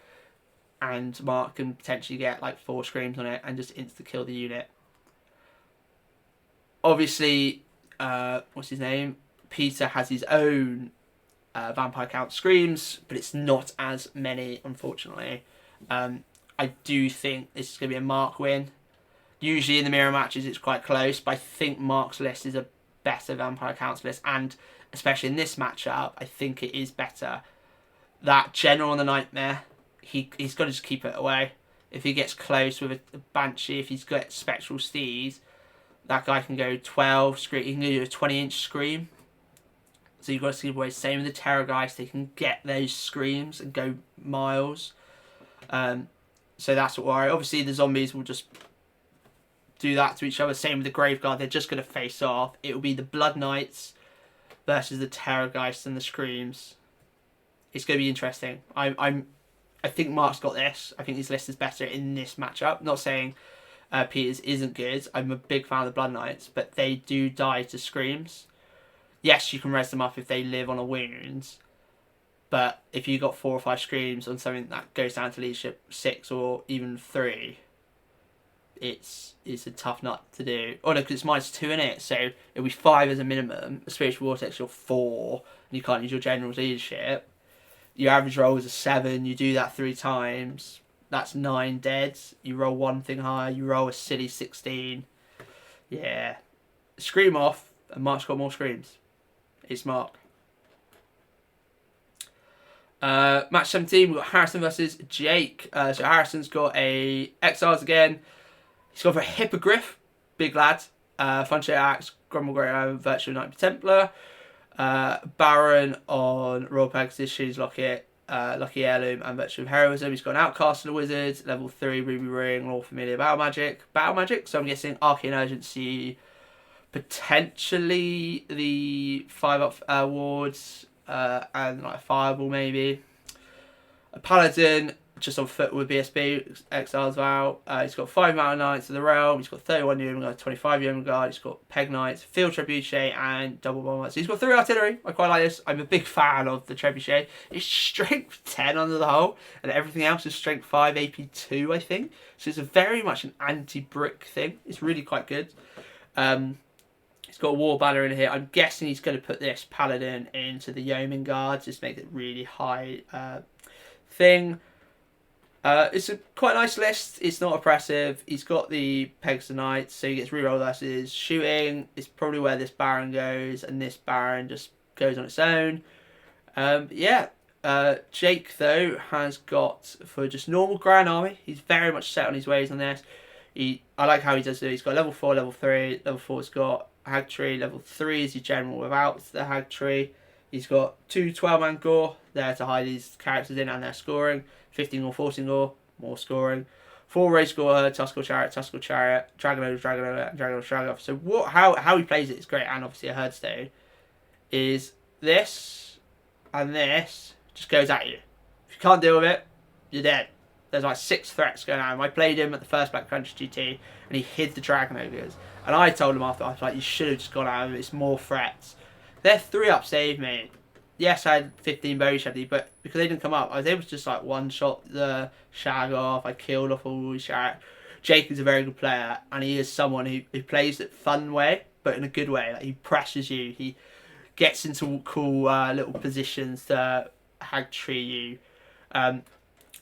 And Mark can potentially get like 4 Screams on it and just insta-kill the unit. Obviously, what's his name? Peter has his own Vampire Count Screams, but it's not as many, unfortunately. I do think this is going to be a Mark win. Usually in the mirror matches it's quite close, but I think Mark's list is a better Vampire Counts list. And especially in this matchup, I think it is better. That General on the Nightmare, he's got to just keep it away. If he gets close with a Banshee, if he's got Spectral Steeds, that guy can go 12 Scream. He can do a 20-inch Scream. So you've got to keep away. Same with the Terror Guys. They can get those Screams and go miles. So that's what worry. Obviously, the zombies will just do that to each other. Same with the Grave Guard. They're just going to face off. It will be the Blood Knights versus the Terror Guys and the Screams. It's going to be interesting. I'm I think Mark's got this. I think his list is better in this matchup. Not saying Peter's isn't good. I'm a big fan of the Blood Knights, but they do die to screams. Yes, you can res them up if they live on a wound, but if you got 4 or 5 screams on something that goes down to leadership 6 or even 3, it's a tough nut to do. Oh no, because it's -2 in it, so it'll be 5 as a minimum. A spiritual vortex, you're 4, and you can't use your general's leadership. Your average roll is a 7. You do that 3 times. That's 9 dead. You roll 1 thing higher. You roll a silly 16. Yeah, scream off, and Mark's got more screams. It's Mark. Match 17, we've got Harrison versus Jake. So Harrison's got a Exiles again. He's gone for a Hippogriff, big lad. Funshare Axe, Grumble Great Iron, Virtual Knight Templar. Baron on Royal Pegasus, Shoes Locket, Lucky Heirloom, and Virtue of Heroism. He's got an Outcast and a Wizard, level 3, Ruby Ring, All Familiar Battle Magic. Battle Magic, so I'm guessing Arcane Urgency, potentially the 5-up wards, and like a Fireball maybe. A Paladin, just on foot with BSB, Exiles Vow. He's got 5 Mountain Knights of the Realm. He's got 31 Yeoman Guard, 25 Yeoman Guard. He's got Peg Knights, Field Trebuchet, and Double Bomber. So he's got 3 artillery. I quite like this. I'm a big fan of the Trebuchet. It's strength 10 under the hull, and everything else is strength 5, AP 2, I think. So it's very much an anti-brick thing. It's really quite good. He's got a War Banner in here. I'm guessing he's going to put this Paladin into the Yeoman Guard, just make it really high thing. It's a quite nice list. It's not oppressive. He's got the Pegs Knights, so he gets reroll versus shooting. It's probably where this Baron goes, and this Baron just goes on its own. Jake, though, has got, for just normal Grand Army, he's very much set on his ways on this. I like how he does it. He's got level 4, level 3. Level 4's got Hag Tree. Level 3 is your general without the Hag Tree. He's got 2 12-man gore there to hide these characters in and their scoring. 15 or 14 gore, more scoring. 4 race score, Tuskal Chariot, Dragon Ogre, and Dragon Ogre, Dragon Ogre. So how he plays it is great, and obviously a Herdstone is this and this just goes at you. If you can't deal with it, you're dead. There's like 6 threats going on. I played him at the first Black Crunch GT, and he hid the Dragon Ogres. And I told him after, I was like, you should have just gone out of it. It's more threats. They're 3-up save, mate. Yes, I had 15 Berry Shaddy, but because they didn't come up, I was able to just like one-shot the Shag off. I killed off all the Shag. Jake is a very good player, and he is someone who plays it fun way, but in a good way. Like, he presses you. He gets into cool little positions to Hag Tree you.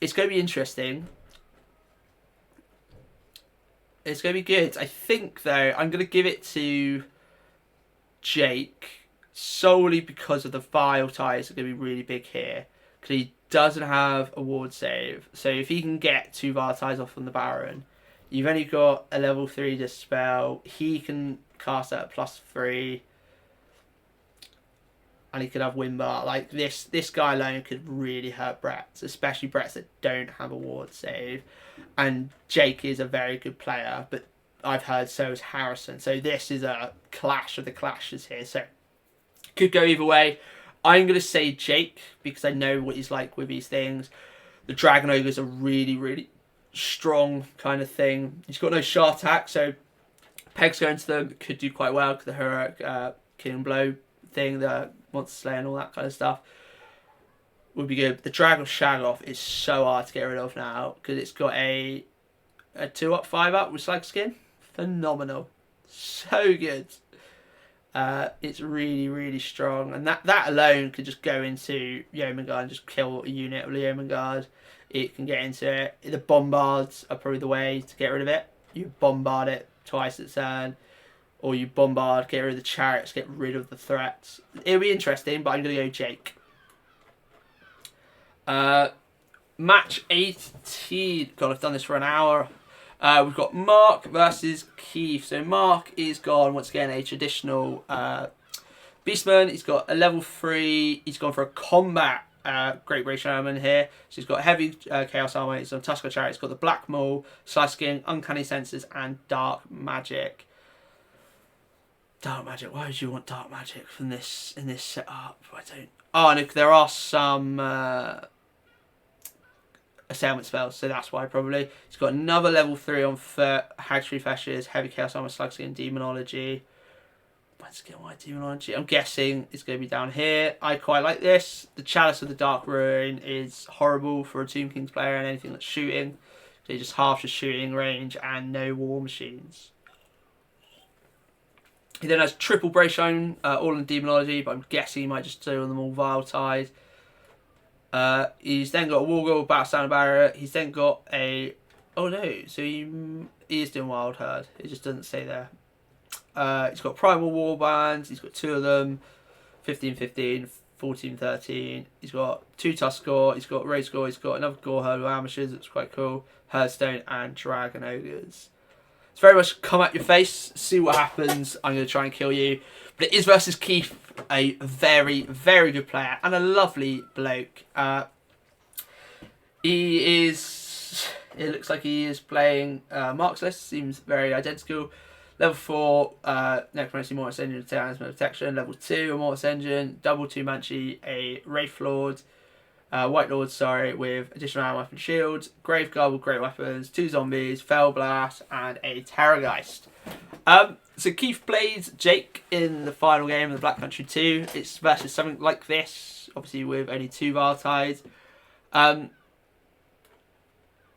It's going to be interesting. It's going to be good. I think, though, I'm going to give it to Jake solely because of the Vile ties are going to be really big here. Because he doesn't have a ward save. So if he can get 2 Vile ties off on the Baron, you've only got a level 3 Dispel. He can cast that at +3. And he could have Wimbar. Like, this guy alone could really hurt Bretts, especially Bretts that don't have a ward save. And Jake is a very good player, but I've heard so is Harrison. So this is a clash of the clashes here. So could go either way. I'm going to say Jake, because I know what he's like with these things. The Dragon Ogre is a really, really strong kind of thing. He's got no Shard attack, so Pegs going to them could do quite well, because the heroic Killing Blow thing, the Monster Slayer and all that kind of stuff would be good. But the Dragon Shagoff is so hard to get rid of now, because it's got a 2-up, 5-up with Slag Skin. Phenomenal. So good. It's really, really strong. And that alone could just go into Yeoman Guard and just kill a unit of Yeoman Guard. It can get into it. The Bombards are probably the way to get rid of it. You bombard it twice a turn. Or you bombard, get rid of the chariots, get rid of the threats. It'll be interesting, but I'm going to go Jake. Match 18. God, I've done this for an hour. We've got Mark versus Keith. So Mark is gone, once again, a traditional Beastman. He's got a level 3. He's gone for a combat Great British Airman here. So he's got heavy Chaos Armor. He's on Tuskar Chariot. He's got the Black Maul, Slice Skin, Uncanny Senses, and Dark Magic. Dark Magic. Why would you want Dark Magic from this in this setup? I don't. Oh, and there are some assailment spells, so that's why probably. He's got another level 3 on foot, Hagtree Feshes, Heavy Chaos Armor, Slugskin, Demonology. Why Demonology? I'm guessing it's going to be down here. I quite like this. The Chalice of the Dark Ruin is horrible for a Tomb Kings player and anything that's shooting. So just half the shooting range and no war machines. He then has triple Braystone, all in Demonology, but I'm guessing he might just do them all Vile Tide. He's then got a Wargold, Battle Standard Barrier. He's then got a... Oh no, so he is doing Wild Herd. It just doesn't say there. He's got Primal Warbands. He's got 2 of them. 15-15, 14-13. He's got 2 Tuskor. He's got Raise Gore. He's got another Gore Herd with Ambushes. That's quite cool. Hearthstone and Dragon Ogres. It's very much come at your face, see what happens. I'm going to try and kill you. But it is versus Keith, a very, very good player and a lovely bloke. He is... It looks like he is playing Mark's List. Seems very identical. Level 4, Necromancy, Mortis Engine, Talisman of Protection. Level 2, a Mortis Engine. Double 2 Banshee, a Wraith Lord. White Lord, sorry, with additional armor, weapon, shields, Graveguard with great weapons, 2 zombies, Fell Blast, and a Terrorgeist. So Keith played Jake in the final game of the Black Country 2. It's versus something like this, obviously with only 2 Vile Tides.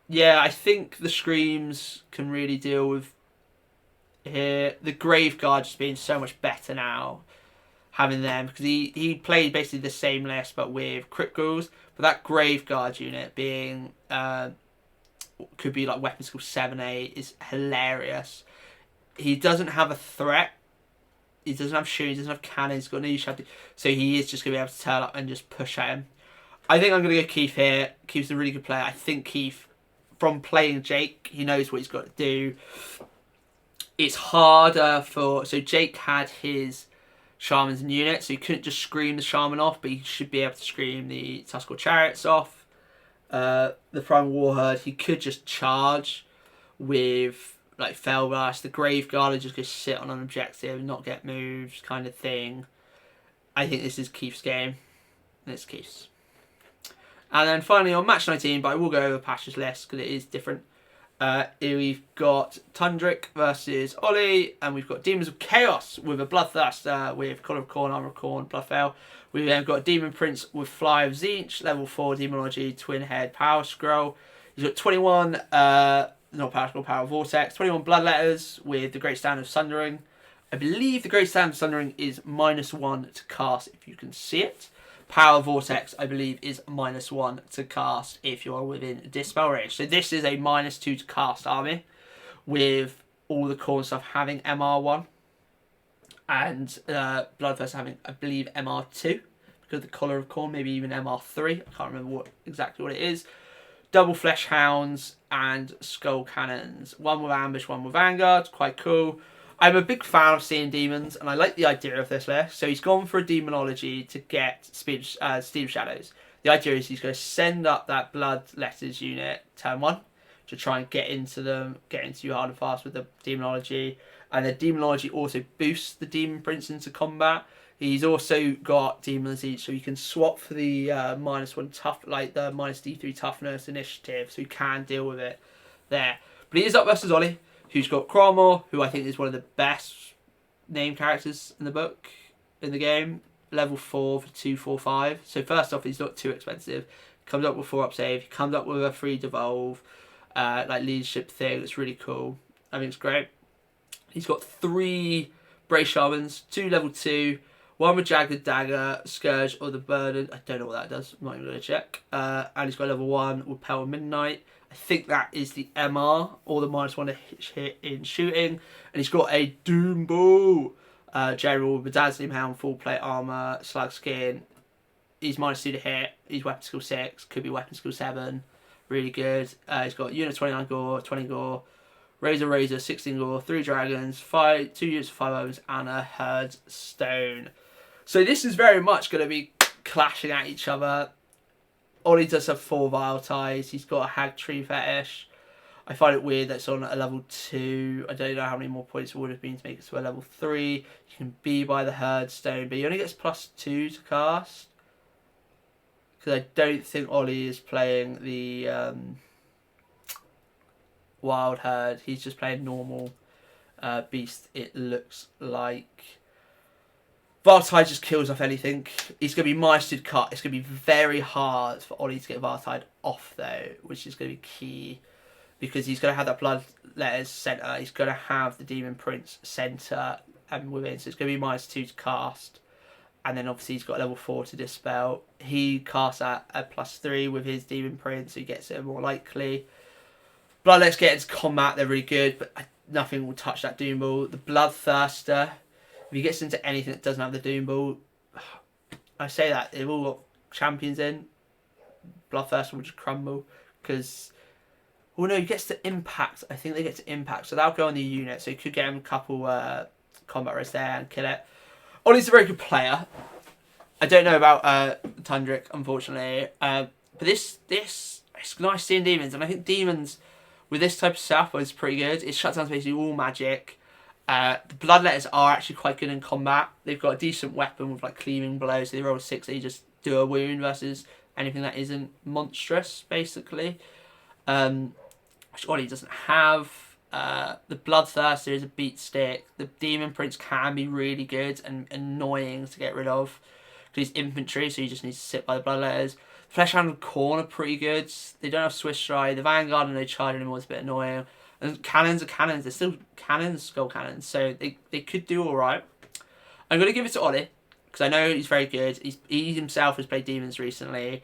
Yeah, I think the Screams can really deal with here. The Graveguard just being so much better now, having them, because he played basically the same list but with crit ghouls. But that Graveguard unit being could be like weapon skill 7-8 is hilarious. He doesn't have a threat. He doesn't have shooting. He doesn't have cannons. He's got no use, so he is just going to be able to turn up and just push at him. I think I'm going to go Keith here. Keith's a really good player. I think Keith, from playing Jake, he knows what he's got to do. It's harder for... So Jake had his Shamans in unit, so he couldn't just scream the Shaman off, but he should be able to scream the Tuskor Chariots off. The Primal Warherd, he could just charge with like Fell Blast. The Graveguard would just go sit on an objective, not get moved, kind of thing. I think this is Keith's game. And it's Keith's. And then finally on match 19, but I will go over Pash's list because it is different. Here we've got Tundrick versus Ollie, and we've got Demons of Chaos with a Bloodthirst with Collar of Corn, Armor of Corn, Bloodfell. We've then got Demon Prince with Fly of Tzeentch, level 4 Demonology, Twin Head, Power Scroll. He's got 21, not Power Scroll, Power Vortex, 21 Bloodletters with the Great Stand of Sundering. I believe the Great Stand of Sundering is -1 to cast if you can see it. Power Vortex, I believe, is -1 to cast if you are within Dispel range. So this is a -2 to cast army with all the core stuff having MR1 and Bloodthirst having, I believe, MR2 because the Collar of Corn, maybe even MR3. I can't remember exactly what it is. Double Flesh Hounds and Skull Cannons. One with Ambush, one with Vanguard. Quite cool. I'm a big fan of seeing demons, and I like the idea of this list. So he's gone for a Demonology to get Steam Shadows. The idea is he's going to send up that Blood Letters unit turn 1 to try and get into them, get into you hard and fast with the Demonology. And the Demonology also boosts the Demon Prince into combat. He's also got Demons each, so you can swap for the -1 tough, like the -D3 toughness initiative, so you can deal with it there. But he is up versus Ollie, who's got Cromwell, who I think is one of the best named characters in the book, in the game. Level 4 for 245. So first off, he's not too expensive. Comes up with 4-up save. He comes up with a free devolve, like leadership thing. It's really cool. I think it's great. He's got 3 Brace Shamans, 2 level 2, 1 with Jagged Dagger, Scourge or the Burden. I don't know what that does. I'm not even going to check. And he's got level 1 with Pale Midnight. I think that is the MR, or the -1 to hit in shooting. And he's got a Doom Ball general with Bedazzling Helm, full plate armor, Slug Skin. He's -2 to hit. He's weapon skill 6, could be weapon skill 7. Really good. He's got unit 29 gore, 20 gore, Razor, 16 gore, 3 dragons, 2 units of 5 ovens, and a Herd Stone. So this is very much going to be clashing at each other. Ollie does have 4 Vile Ties. He's got a Hag Tree Fetish. I find it weird that it's on a level 2. I don't know how many more points it would have been to make it to a level 3. You can be by the Herd Stone, but he only gets +2 to cast. because I don't think Ollie is playing the Wild Herd. He's just playing normal Beast, it looks like. Vartide just kills off anything. He's going to be -2 cut. It's going to be very hard for Ollie to get Vartide off, though, which is going to be key. Because he's going to have that Bloodletters centre. He's going to have the Demon Prince centre and within. So it's going to be -2 to cast. And then obviously he's got level 4 to dispel. He casts at a +3 with his Demon Prince. So he gets it more likely. Bloodletters get into combat. They're really good. But nothing will touch that Doom Ball. The Bloodthirster. If he gets into anything that doesn't have the Doom Ball. I say that. They've all got champions in. Bloodthirster will just crumble. Because... well, no, he gets to impact. I think they get to impact. So that'll go on the unit. So you could get him a couple combat rays there and kill it. Ollie's a very good player. I don't know about Tundrick, unfortunately. But this it's nice seeing demons. And I think demons with this type of stuff is pretty good. It shuts down basically all magic. The Bloodletters are actually quite good in combat. They've got a decent weapon with like cleaving blows. So they roll 6, they just do a wound versus anything that isn't monstrous, basically. Which Ollie doesn't have. The Bloodthirster is a beat stick. The Demon Prince can be really good and annoying to get rid of. Because he's infantry, so you just need to sit by the Bloodletters. Fleshhound and Corn are pretty good. They don't have Swiss Stride. The Vanguard and no charge anymore is a bit annoying. And cannons are cannons. They're still cannons, skull cannons. So they could do alright. I'm going to give it to Ollie. Because I know he's very good. He himself has played demons recently.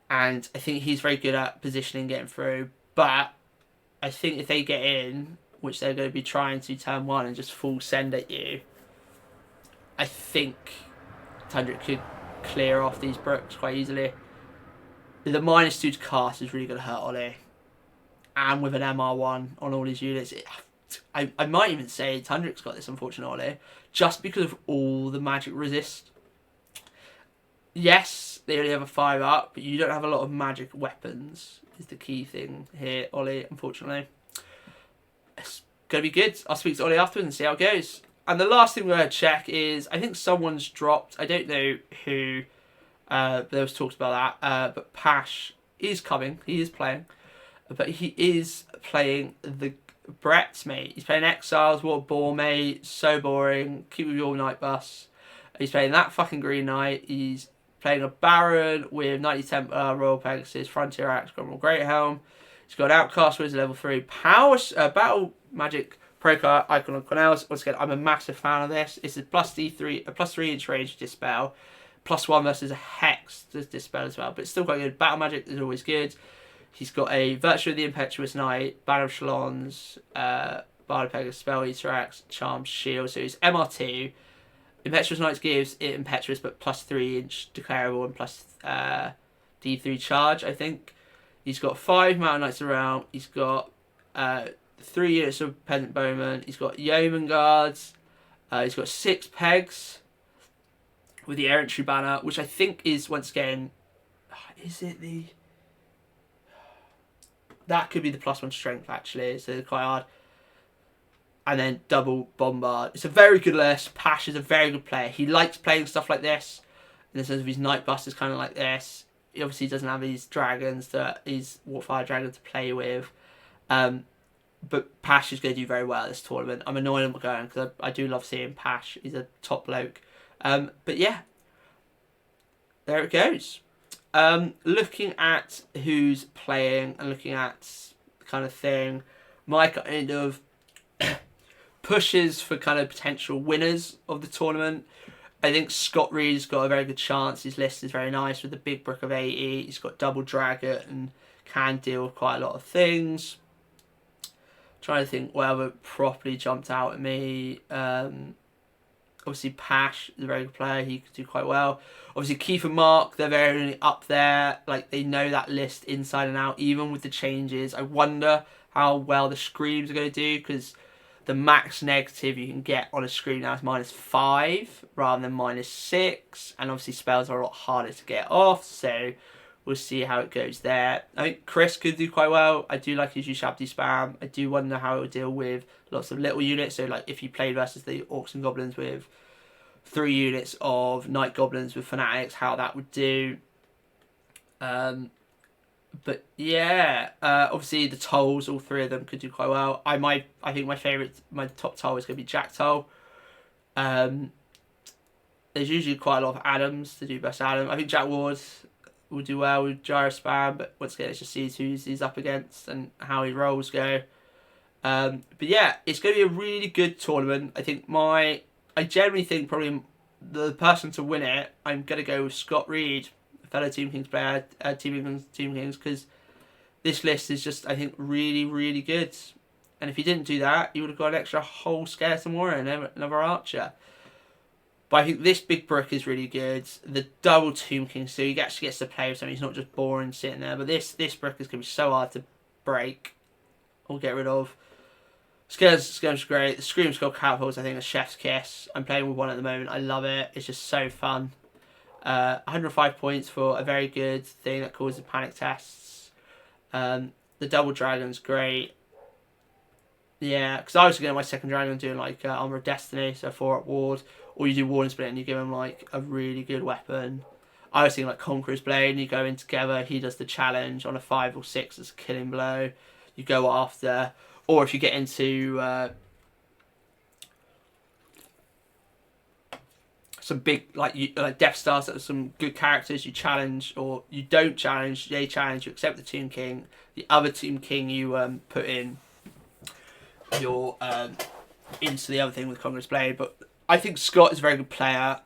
And I think he's very good at positioning, getting through. But I think if they get in, which they're going to be trying to turn 1 and just full send at you, I think Tundrick could clear off these brooks quite easily. The -2 to cast is really going to hurt Ollie. And with an MR1 on all his units, I might even say Tundrick's got this, unfortunately, just because of all the magic resist. Yes, they only have a 5 up, but you don't have a lot of magic weapons. Is the key thing here, Ollie, unfortunately. It's going to be good. I'll speak to Ollie afterwards and see how it goes. And the last thing we're going to check is, I think someone's dropped, I don't know who, there was talks about that, but Pash is coming, he is playing, but he is playing the Bretts, mate. He's playing Exiles, what a bore, mate, so boring, keep with your night bus. He's playing that fucking Green Knight, he's playing a Baron with Knighty Templar, Royal Pegasus, Frontier Axe, Cromwell Greathelm. He's got an Outcast Wizard level 3, Power, Battle Magic Procard Icon on Cornels. Once again, I'm a massive fan of this. It's a +3 inch range Dispel, +1 versus a Hex to Dispel as well, but it's still quite good. Battle Magic is always good. He's got a Virtue of the Impetuous Knight, Banner of Shalons, Bard of Pegasus, Spell Eater Axe, Charm Shield. So he's MR2. Impetuous Knights gives it Impetuous, but +3 inch declarable and plus D3 charge, I think. He's got 5 Mountain Knights around. He's got 3 units of Peasant Bowmen. He's got Yeoman Guards. He's got 6 pegs with the Errantry Banner, which I think is, once again, is it the... that could be the +1 strength, actually, so it's quite hard. And then double Bombard. It's a very good list. Pash is a very good player. He likes playing stuff like this. In the sense of his Night Bust is kind of like this. He obviously doesn't have his dragons, his Warfire Dragon to play with. But Pash is going to do very well this tournament. I'm annoyed I'm not going because I do love seeing Pash. He's a top bloke. But yeah, there it goes. Looking at who's playing and looking at the kind of thing, my kind of pushes for kind of potential winners of the tournament. I think Scott Reed's got a very good chance. His list is very nice with the big brick of 80. He's got double Dragon and can deal with quite a lot of things. Trying to think whether properly jumped out at me. Obviously Pash is a very good player. He could do quite well. Obviously Keith and Mark, they're very up there. Like, they know that list inside and out, even with the changes. I wonder how well the Screams are going to do, because the max negative you can get on a Scream now is -5 rather than -6. And obviously spells are a lot harder to get off, so we'll see how it goes there. I think Chris could do quite well. I do like his Ushabti spam. I do wonder how it would deal with lots of little units. So like if you played versus the Orcs and Goblins with 3 units of Night Goblins with Fanatics, how that would do. But yeah, obviously the tolls, all three of them could do quite well. I think my top toll is going to be Jack Toll. There's usually quite a lot of Adams to do best Adam. I think Jack Ward will do well with Gyrospam, but once again, let's just see who he's up against and how his rolls go. But yeah, it's going to be a really good tournament. I generally think probably the person to win it, I'm going to go with Scott Reed, fellow Team Kings player, Team Kings, because this list is just, I think, really, really good. And if he didn't do that, he would have got an extra whole Skeleton Warrior and another Archer. But I think this big brick is really good. The double Tomb King, so he actually gets to play with something. He's not just boring sitting there. But this brick is going to be so hard to break or get rid of. Skirm's great. The Scream Skull Catapults, I think, are chef's kiss. I'm playing with one at the moment. I love it. It's just so fun. 105 points for a very good thing that causes panic tests. The double dragon's great. Yeah, because I was going to my second dragon doing like Armor of Destiny, so 4-up ward. Or you do Ward and Split and you give him like a really good weapon. I was thinking like Conqueror's Blade and you go in together. He does the challenge on a 5 or 6 as a killing blow. You go after. Or if you get into some big like Death Stars, that are some good characters, you challenge or you don't challenge. They challenge. You accept the Tomb King. The other Tomb King you put in your into the other thing with Conqueror's Blade, but I think Scott is a very good player.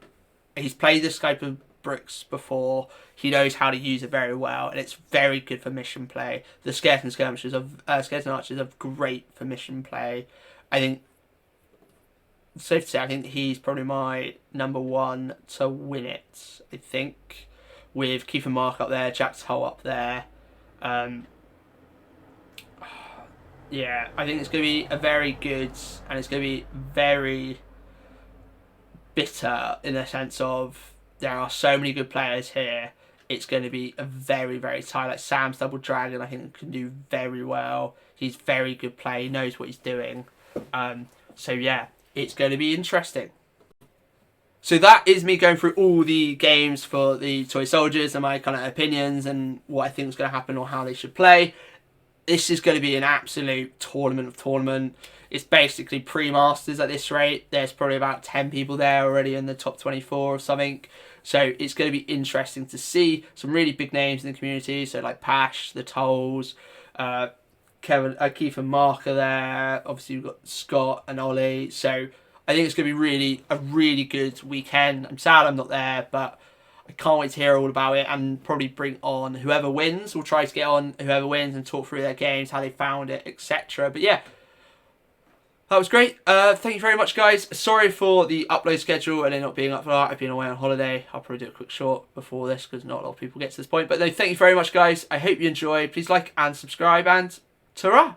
He's played this type of bricks before. He knows how to use it very well, and it's very good for mission play. The Skeleton Archers are great for mission play. I think, safe to say, I think he's probably my number one to win it. I think, with Keith and Mark up there, Jack Toll up there. Yeah, I think it's going to be a very good, and it's going to be very bitter in the sense of there are so many good players here. It's going to be a very, very tight. Like Sam's Double Dragon, I think can do very well. He's very good player. He knows what he's doing. So yeah, it's going to be interesting. So that is me going through all the games for the Toy Soldiers and my kind of opinions and what I think is going to happen or how they should play. This is going to be an absolute tournament of tournament. It's basically pre-masters at this rate. There's probably about 10 people there already in the top 24 or something. So it's going to be interesting to see some really big names in the community. So like Pash, the Tolls, Keith and Mark are there. Obviously we've got Scott and Ollie. So I think it's going to be a really good weekend. I'm sad I'm not there, but I can't wait to hear all about it and probably bring on whoever wins. We'll try to get on whoever wins and talk through their games, how they found it, etc. But yeah, that was great. Thank you very much, guys. Sorry for the upload schedule and it not being up for that. I've been away on holiday. I'll probably do a quick short before this because not a lot of people get to this point. But no, thank you very much, guys. I hope you enjoy. Please like and subscribe and ta-ra!